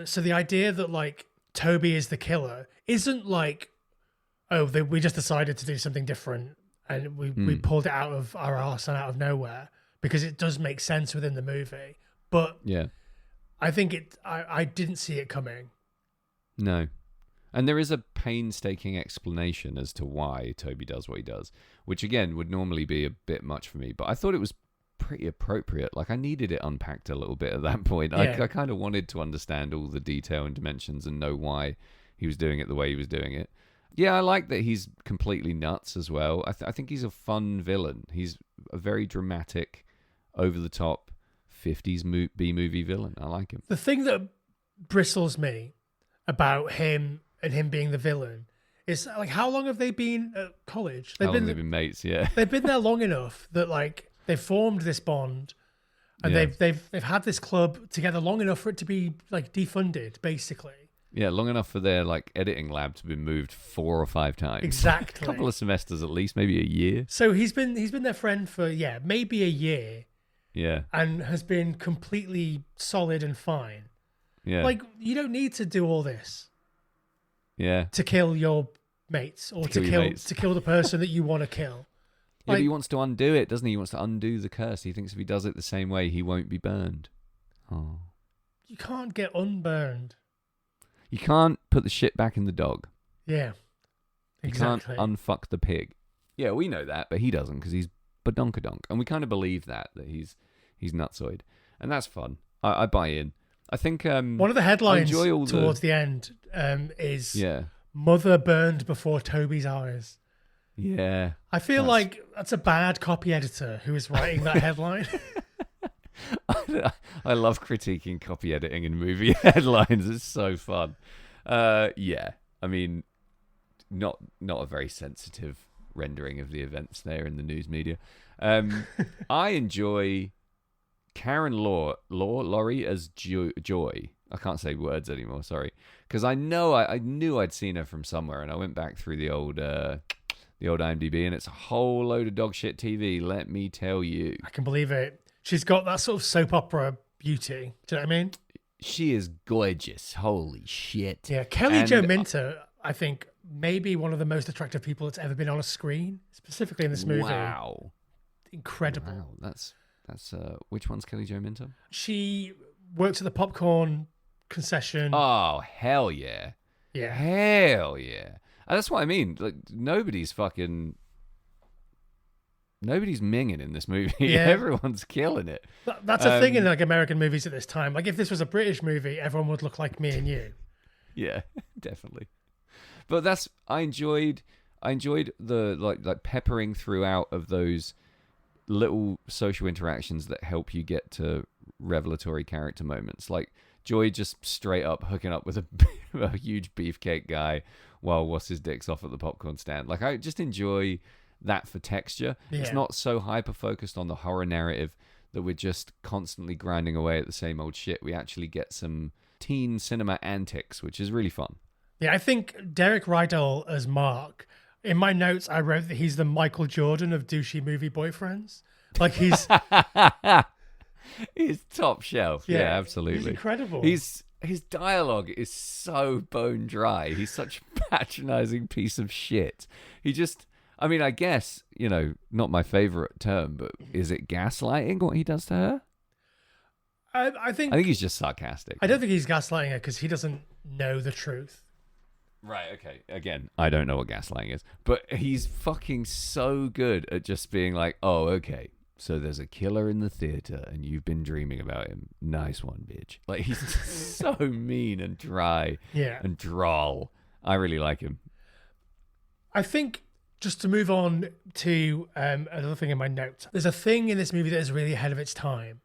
So the idea that like Toby is the killer isn't like, we just decided to do something different and we pulled it out of our arse and out of nowhere, because it does make sense within the movie. But I think I didn't see it coming. No. And there is a painstaking explanation as to why Toby does what he does, which again would normally be a bit much for me, but I thought it was pretty appropriate. Like I needed it unpacked a little bit at that point. I kind of wanted to understand all the detail and dimensions and know why he was doing it the way he was doing it. Yeah, I like that he's completely nuts as well. I think he's a fun villain. He's a very dramatic, over-the-top 50s B-movie villain. I like him. The thing that bristles me about him and him being the villain is like, how long have they been at college? How long have they been mates? Yeah, they've been there long enough that like they've formed this bond, and they've had this club together long enough for it to be like defunded, basically. Yeah, long enough for their like editing lab to be moved 4 or 5 times. Exactly. A couple of semesters at least, maybe a year. So he's been their friend for maybe a year. Yeah. And has been completely solid and fine. Yeah. Like you don't need to do all this. Yeah. To kill your mates or to kill the person that you want to kill. Yeah, but he wants to undo it, doesn't he? He wants to undo the curse. He thinks if he does it the same way, he won't be burned. Oh. You can't get unburned. You can't put the shit back in the dog. Yeah. Exactly. You can't unfuck the pig. Yeah, we know that, but he doesn't because he's badonkadonk. And we kind of believe that he's nutsoid. And that's fun. I buy in. I think one of the headlines towards the end is Mother burned before Toby's eyes. Yeah. I feel like that's a bad copy editor who is writing that headline. I love critiquing copy editing in movie headlines. It's so fun. Yeah. I mean, not a very sensitive rendering of the events there in the news media. I enjoy Karen Laurie as Joy. I can't say words anymore, sorry. Because I knew I'd seen her from somewhere, and I went back through the old IMDb, and it's a whole load of dog shit TV, let me tell you. I can believe it. She's got that sort of soap opera beauty. Do you know what I mean? She is gorgeous. Holy shit. Yeah, Kelly Jo Minter, I think, maybe one of the most attractive people that's ever been on a screen, specifically in this movie. Wow. Incredible. Wow, that's which one's Kelly Jo Minter? She works at the popcorn concession. Oh, hell yeah. Yeah. Hell yeah. And that's what I mean. Like, nobody's minging in this movie. Yeah. Everyone's killing it. That's a thing in like American movies at this time. Like if this was a British movie, everyone would look like me and you. Yeah, definitely. But I enjoyed the like peppering throughout of those little social interactions that help you get to revelatory character moments. Like Joy just straight up hooking up with a huge beefcake guy while what's his dick's off at the popcorn stand. Like I just enjoy that for texture. Yeah. It's not so hyper focused on the horror narrative that we're just constantly grinding away at the same old shit. We actually get some teen cinema antics, which is really fun. Yeah, I think Derek Rydell as Mark. In my notes, I wrote that he's the Michael Jordan of douchey movie boyfriends. Like he's he's top shelf. Yeah, absolutely. He's incredible. His dialogue is so bone dry. He's such a patronizing piece of shit. I mean, I guess, not my favorite term, but is it gaslighting what he does to her? I think he's just sarcastic. I don't think he's gaslighting her because he doesn't know the truth. Right, okay. Again, I don't know what gaslighting is, but he's fucking so good at just being like, oh, okay, so there's a killer in the theater and you've been dreaming about him. Nice one, bitch. Like, he's so mean and dry and droll. I really like him. I think, just to move on to another thing in my notes, there's a thing in this movie that is really ahead of its time.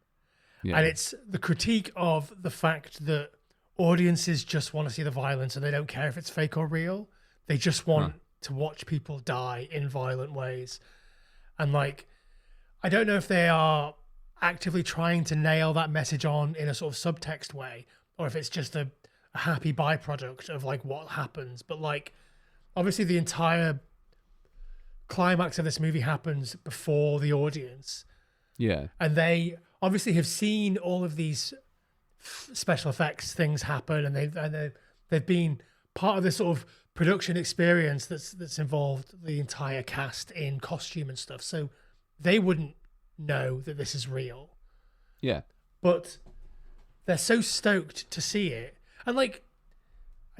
Yeah. And it's the critique of the fact that audiences just want to see the violence and they don't care if it's fake or real. They just want to watch people die in violent ways. And like, I don't know if they are actively trying to nail that message on in a sort of subtext way, or if it's just a happy byproduct of like what happens. But like, obviously the entire climax of this movie happens before the audience. Yeah. And they obviously have seen all of these special effects things happen, and they've been part of this sort of production experience that's involved the entire cast in costume and stuff. So they wouldn't know that this is real. Yeah. But they're so stoked to see it. And like,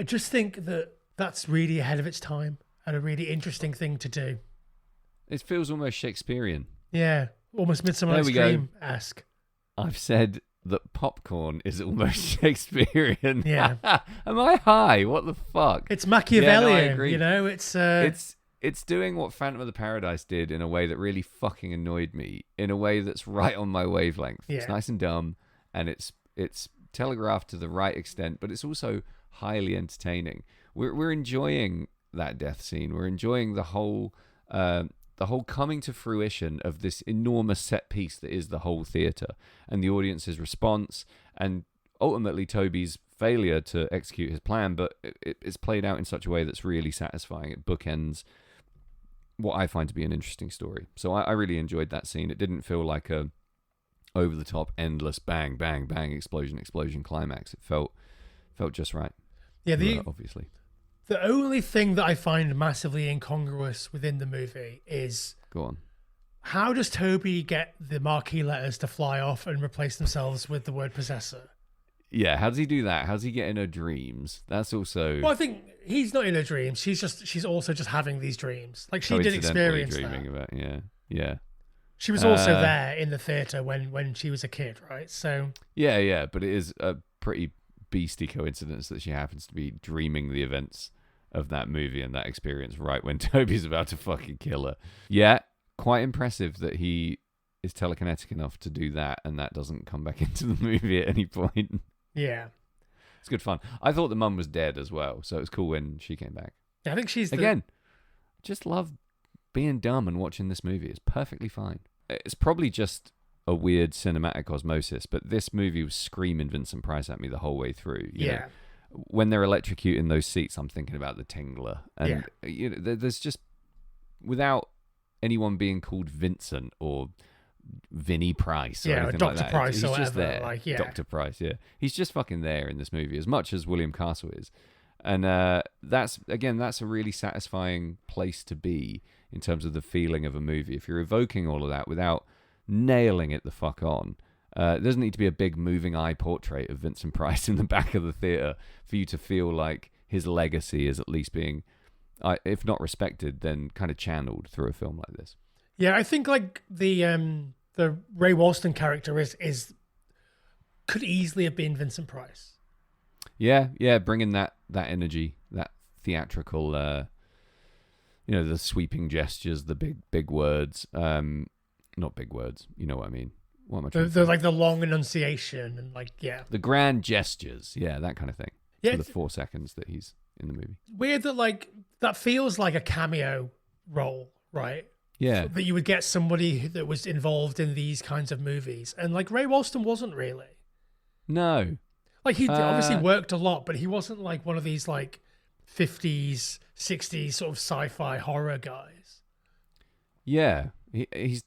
I just think that that's really ahead of its time and a really interesting thing to do. It feels almost Shakespearean. Yeah. Almost Midsummer Night's Dream-esque. I've said that popcorn is almost Shakespearean. Yeah. Am I high? What the fuck? It's Machiavellian, I agree. It's doing what Phantom of the Paradise did in a way that really fucking annoyed me, in a way that's right on my wavelength. Yeah. It's nice and dumb, and it's telegraphed to the right extent, but it's also highly entertaining. We're enjoying that death scene. We're enjoying the whole coming to fruition of this enormous set piece that is the whole theatre, and the audience's response, and ultimately Toby's failure to execute his plan, but it's played out in such a way that's really satisfying. It bookends what I find to be an interesting story. So I really enjoyed that scene. It didn't feel like a over-the-top, endless bang, bang, bang, explosion, explosion climax. It felt just right. Yeah, obviously. The only thing that I find massively incongruous within the movie is... Go on. How does Toby get the marquee letters to fly off and replace themselves with the word possessor? Yeah, how does he do that? How does he get in her dreams? That's also... Well, I think he's not in her dreams. She's also just having these dreams. Like, she did experience dreaming that. About, yeah. She was also there in the theatre when she was a kid, right? So... Yeah, but it is a pretty beastly coincidence that she happens to be dreaming the events of that movie and that experience right when Toby's about to fucking kill her. Yeah, quite impressive that he is telekinetic enough to do that and that doesn't come back into the movie at any point. Yeah. It's good fun. I thought the mum was dead as well, so it was cool when she came back. I think she's Again, just love being dumb and watching this movie. It's perfectly fine. It's probably just a weird cinematic osmosis, but this movie was screaming Vincent Price at me the whole way through. You know, when they're electrocuting those seats, I'm thinking about the Tingler. And you know, there's just, without anyone being called Vincent or Vinnie Price or anything Dr. like that. Price He's or just whatever, there. Dr. Price, yeah. He's just fucking there in this movie as much as William Castle is. And that's a really satisfying place to be in terms of the feeling of a movie. If you're evoking all of that without nailing it the fuck on, there doesn't need to be a big moving eye portrait of Vincent Price in the back of the theatre for you to feel like his legacy is at least being, if not respected, then kind of channeled through a film like this. Yeah, I think like the Ray Walston character is could easily have been Vincent Price. Yeah, bringing that energy, that theatrical, the sweeping gestures, the big words, not big words, you know what I mean. What am I trying to say? Like the long enunciation and like the grand gestures, that kind of thing. Yeah, for the 4 seconds that he's in the movie. Weird that like that feels like a cameo role, right? Yeah. That you would get somebody that was involved in these kinds of movies. And like Ray Walston wasn't really. No. Like he obviously worked a lot, but he wasn't like one of these like 50s, 60s sort of sci-fi horror guys. Yeah. He's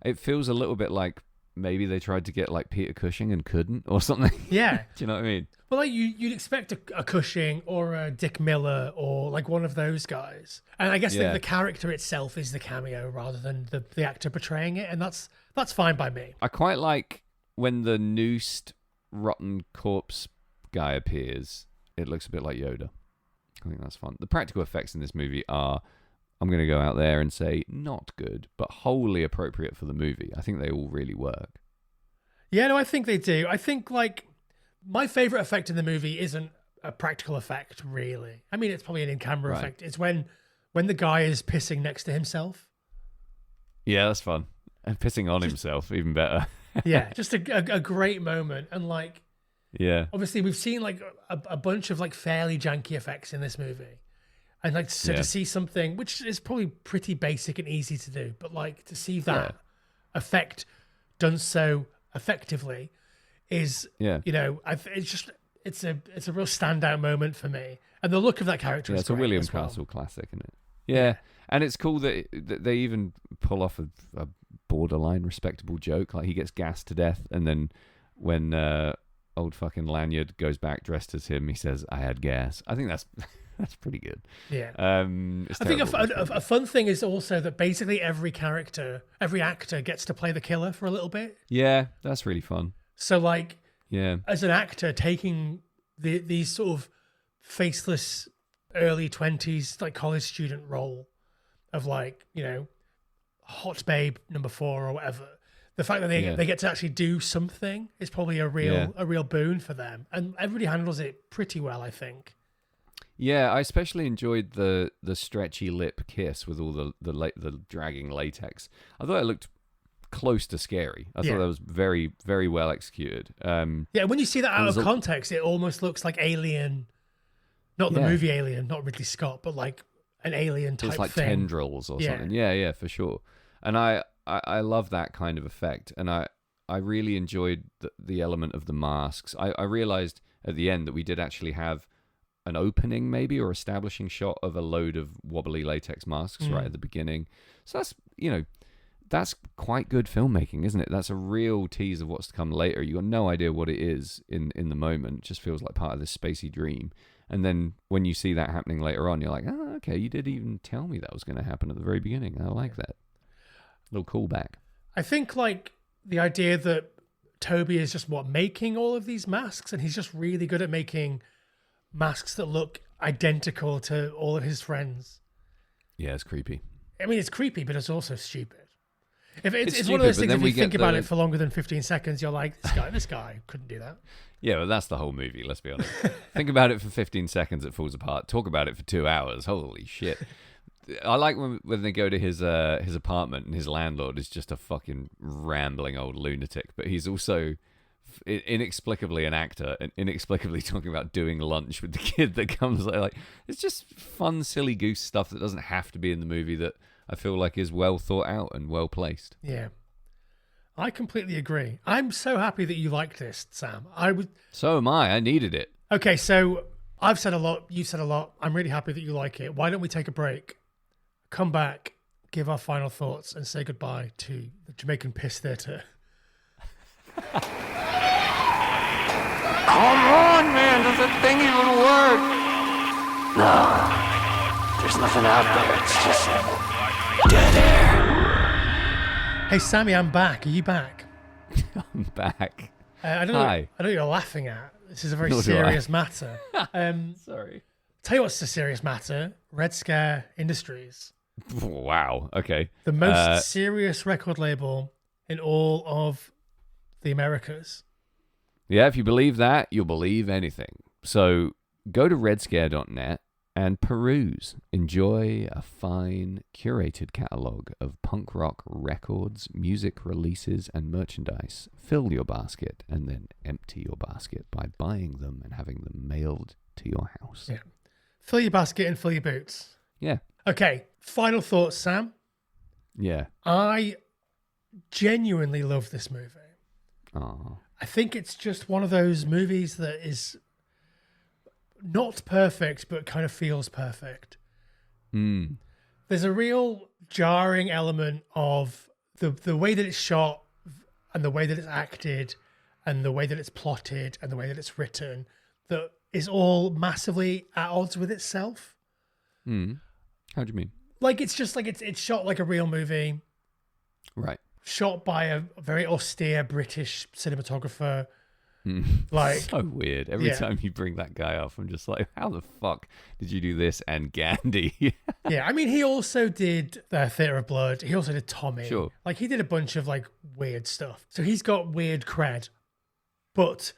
it feels a little bit like maybe they tried to get like Peter Cushing and couldn't or something. Yeah. Do you know what I mean? Well, like you'd expect a Cushing or a Dick Miller or like one of those guys. And I guess the character itself is the cameo rather than the actor portraying it. And that's fine by me. I quite like when the noosed rotten corpse guy appears. It looks a bit like Yoda. I think that's fun. The practical effects in this movie are, I'm going to go out there and say, not good, but wholly appropriate for the movie. I think they all really work. Yeah, no, I think they do. I think like my favorite effect in the movie isn't a practical effect, really. I mean, it's probably an in-camera effect. It's when the guy is pissing next to himself. Yeah, that's fun. And pissing on himself, even better. Yeah, just a great moment. And like, yeah, obviously we've seen like a bunch of like fairly janky effects in this movie. And like to see something, which is probably pretty basic and easy to do, but like to see that effect done so effectively is, it's a real standout moment for me. And the look of that character is it's a William Castle classic, isn't it? Yeah. And it's cool that they even pull off a borderline respectable joke. Like he gets gassed to death, and then when old fucking Lanyard goes back dressed as him, he says, "I had gas." I think that's pretty good. Yeah. I think a fun thing is also that basically every actor gets to play the killer for a little bit. Yeah, that's really fun. So like, as an actor taking these sort of faceless early 20s like college student role of like, hot babe number 4 or whatever. The fact that they get to actually do something is probably a real boon for them, and everybody handles it pretty well, I think. Yeah, I especially enjoyed the stretchy lip kiss with all the dragging latex. I thought it looked close to scary. I thought that was very, very well executed. When you see that out of context, it almost looks like Alien, not the movie Alien, not Ridley Scott, but like an Alien type it's like thing. Tendrils or something. Yeah, for sure. And I love that kind of effect, and I really enjoyed the element of the masks. I realized at the end that we did actually have an opening maybe or establishing shot of a load of wobbly latex masks right at the beginning. So that's quite good filmmaking, isn't it? That's a real tease of what's to come later. You got no idea what it is in the moment. It just feels like part of this spacey dream. And then when you see that happening later on, you're like, oh, okay, you did even tell me that was going to happen at the very beginning. I like that. Little callback. I think like the idea that Toby is just making all of these masks, and he's just really good at making masks that look identical to all of his friends. Yeah, it's creepy. I mean, it's creepy, but it's also stupid. If it's stupid, one of those but things, then if we you think get about the- it for longer than 15 seconds, you're like, this guy couldn't do that. Yeah, but that's the whole movie, let's be honest. Think about it for 15 seconds, it falls apart. Talk about it for 2 hours. Holy shit. I like when they go to his apartment and his landlord is just a fucking rambling old lunatic, but he's also inexplicably an actor and inexplicably talking about doing lunch with the kid that comes like it's just fun, silly goose stuff that doesn't have to be in the movie that I feel like is well thought out and well placed. Yeah. I completely agree. I'm so happy that you liked this, Sam. So am I. I needed it. Okay, so I've said a lot. You've said a lot. I'm really happy that you like it. Why don't we take a break, come back, give our final thoughts, and say goodbye to the Jamaican Piss Theatre. Come on, man. Does that thing even work? No. There's nothing out there. It's just dead air. Hey, Sammy, I'm back. Are you back? I'm back. I don't know. Hi. I know what you're laughing at. This is a very Nor do I. serious matter. Sorry. Tell you what's a serious matter. Red Scare Industries. Wow. Okay. The most serious record label in all of the Americas. Yeah, if you believe that, you'll believe anything. So go to redscare.net and peruse. Enjoy a fine, curated catalogue of punk rock records, music releases, and merchandise. Fill your basket and then empty your basket by buying them and having them mailed to your house. Yeah. Fill your basket and fill your boots. Yeah. Okay, final thoughts, Sam. Yeah. I genuinely love this movie. Aw. I think it's just one of those movies that is not perfect, but kind of feels perfect. Mm. There's a real jarring element of the way that it's shot and the way that it's acted and the way that it's plotted and the way that it's written that is all massively at odds with itself. Mm. How do you mean? Like, it's just like it's shot like a real movie. Right. Shot by a very austere British cinematographer. Like, so weird. Every Yeah. time you bring that guy up, I'm just like, how the fuck did you do this and Gandhi? Yeah, I mean, he also did Theatre of Blood. He also did Tommy. Sure. Like, he did a bunch of like weird stuff. So he's got weird cred. But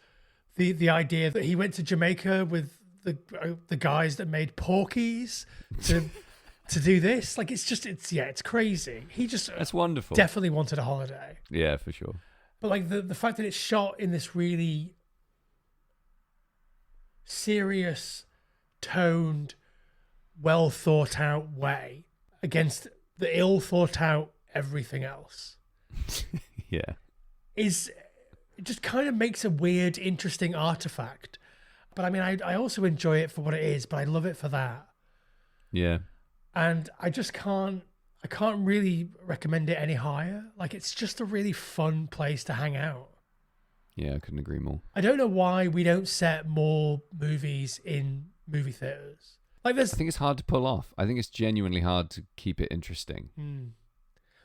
the idea that he went to Jamaica with the guys that made Porky's to do this, like, it's crazy. He just That's wonderful. definitely wanted a holiday. Yeah, for sure. But like the fact that it's shot in this really serious, toned, well thought out way against the ill thought out everything else Yeah. it just kind of makes a weird, interesting artifact. But I mean, I also enjoy it for what it is, but I love it for that. Yeah. And I can't really recommend it any higher. Like, it's just a really fun place to hang out. Yeah, I couldn't agree more. I don't know why we don't set more movies in movie theaters. Like, I think it's hard to pull off. I think it's genuinely hard to keep it interesting.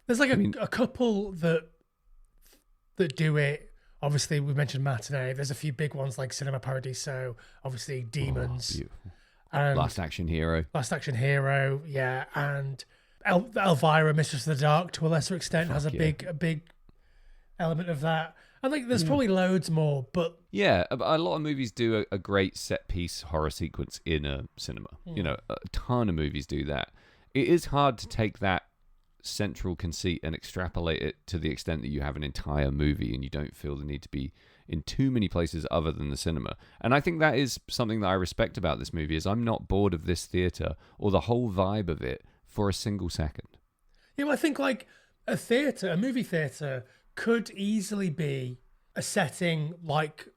there's like a couple that do it. Obviously, we mentioned Matinee. There's a few big ones like Cinema Paradiso, obviously Demons, Beautiful. and Last Action Hero. Last Action Hero, yeah, and Elvira, Mistress of the Dark, to a lesser extent, has a yeah. big element of that. And like, there's probably loads more, but Yeah, a lot of movies do a great set piece horror sequence in a cinema. You know, a ton of movies do that. It is hard to take that central conceit and extrapolate it to the extent that you have an entire movie and you don't feel the need to be in too many places other than the cinema. And I think that is something that I respect about this movie, is I'm not bored of this theatre or the whole vibe of it for a single second. yeah, well, I think like a movie theatre could easily be a setting like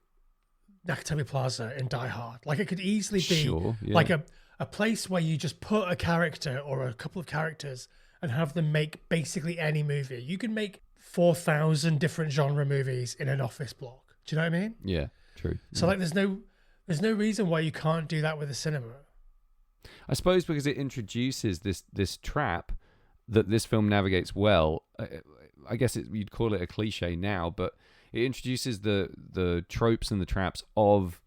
Nakatomi Plaza in Die Hard. Like, it could easily be Sure, yeah. like a place where you just put a character or a couple of characters and have them make basically any movie. You can make 4,000 different genre movies in an office block. Do you know what I mean? Yeah, true. So like, there's no reason why you can't do that with a cinema. I suppose because it introduces this trap that this film navigates well. I guess you'd call it a cliche now, but it introduces the tropes and the traps of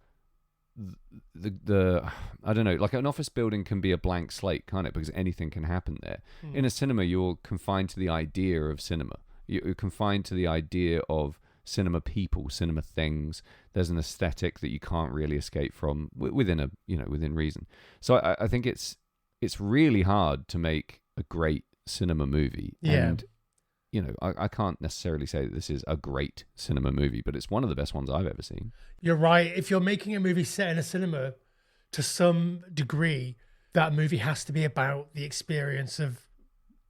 the I don't know, like an office building can be a blank slate, can't it? Because anything can happen there. In a cinema, you're confined to the idea of cinema. You're confined to the idea of cinema people, cinema things. There's an aesthetic that you can't really escape from within within reason. So I think it's really hard to make a great cinema movie. Yeah. And I can't necessarily say that this is a great cinema movie, but it's one of the best ones I've ever seen. You're right. If you're making a movie set in a cinema, to some degree, that movie has to be about the experience of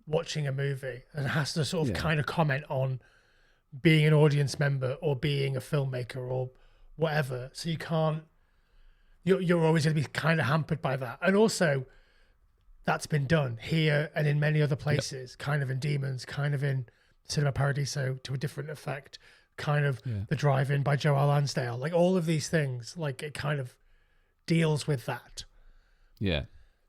watching a movie, and has to sort of kind of comment on being an audience member or being a filmmaker or whatever. So you can't, you're always going to be kind of hampered by that. And also, that's been done here and in many other places, kind of in Demons, kind of in Cinema Paradiso to a different effect, kind of The Drive-In by Joe L. Lansdale. Like all of these things, like it kind of deals with that. Yeah.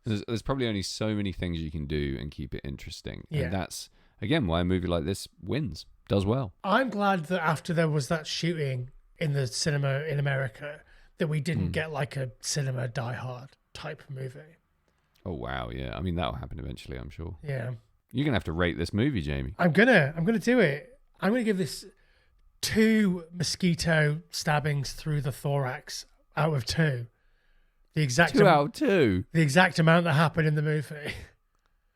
There's probably only so many things you can do and keep it interesting. Yeah. And that's, again, why a movie like this wins, does well. I'm glad that after there was that shooting in the cinema in America, that we didn't get like a cinema Die Hard type movie. Oh, wow, yeah. I mean, that'll happen eventually, I'm sure. Yeah. You're going to have to rate this movie, Jamie. I'm gonna do it. I'm gonna give this 2 mosquito stabbings through the thorax out of 2. The exact 2 out of 2. The exact amount that happened in the movie.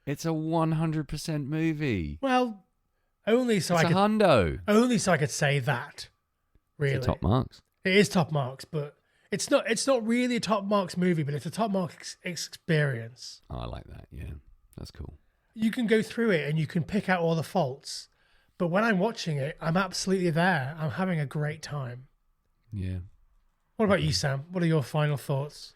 It's a 100% movie. Well, only so it's I could hundo. Only so I could say that. Really, It's top marks. It is top marks, but it's not really a top marks movie, but it's a top marks experience. Oh, I like that. Yeah, that's cool. You can go through it and you can pick out all the faults, but when I'm watching it, I'm absolutely there. I'm having a great time. Yeah. What about you, Sam? What are your final thoughts?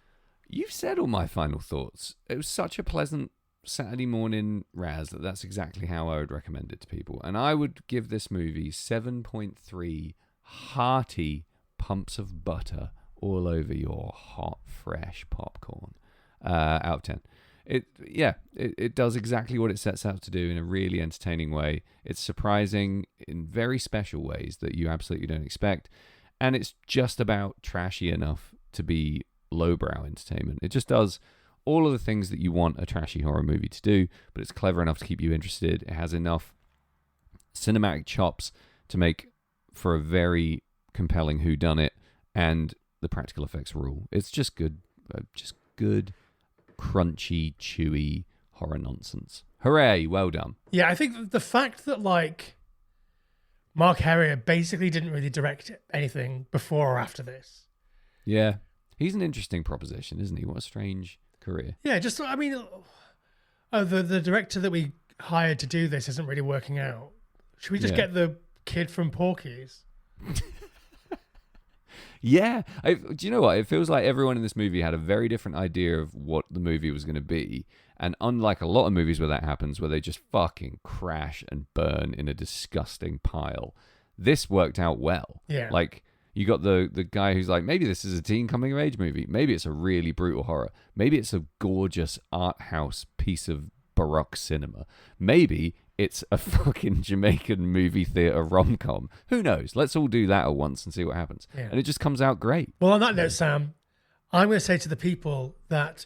You've said all my final thoughts. It was such a pleasant Saturday morning Raz that's exactly how I would recommend it to people. And I would give this movie 7.3 hearty pumps of butter all over your hot, fresh popcorn out of 10. It does exactly what it sets out to do in a really entertaining way. It's surprising in very special ways that you absolutely don't expect. And it's just about trashy enough to be lowbrow entertainment. It just does all of the things that you want a trashy horror movie to do, but it's clever enough to keep you interested. It has enough cinematic chops to make for a very compelling whodunit, and the practical effects rule. It's just good, crunchy, chewy horror nonsense. Hooray, well done. Yeah, I think the fact that like Mark Herrier basically didn't really direct anything before or after this. Yeah. He's an interesting proposition, isn't he? What a strange career. Yeah, just, I mean, the director that we hired to do this isn't really working out. Should we just get the kid from Porky's? Yeah. Do you know what? It feels like everyone in this movie had a very different idea of what the movie was going to be. And unlike a lot of movies where that happens, where they just fucking crash and burn in a disgusting pile, this worked out well. Yeah. Like, you got the guy who's like, maybe this is a teen coming-of-age movie. Maybe it's a really brutal horror. Maybe it's a gorgeous art house piece of Baroque cinema. Maybe it's a fucking Jamaican movie theater rom-com. Who knows? Let's all do that at once and see what happens. Yeah. And it just comes out great. Well, on that note, Sam, I'm going to say to the people that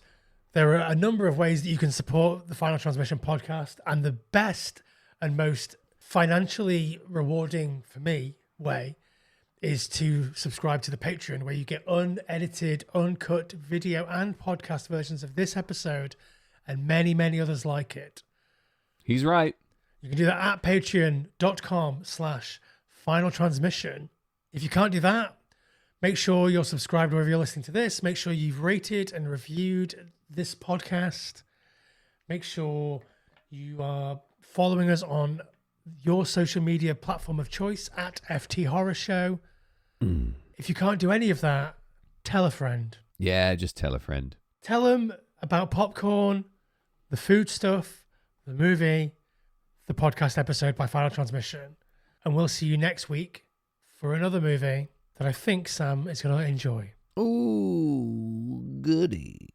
there are a number of ways that you can support the Final Transmission podcast, and the best and most financially rewarding for me way is to subscribe to the Patreon, where you get unedited, uncut video and podcast versions of this episode and many, many others like it. He's right. You can do that at patreon.com/Final Transmission. If you can't do that, make sure you're subscribed wherever you're listening to this. Make sure you've rated and reviewed this podcast. Make sure you are following us on your social media platform of choice at FT Horror Show. If you can't do any of that, tell a friend. Yeah, just tell a friend. Tell them about popcorn, the food stuff, the movie, the podcast episode by Final Transmission. And we'll see you next week for another movie that I think Sam is going to enjoy. Ooh, goody.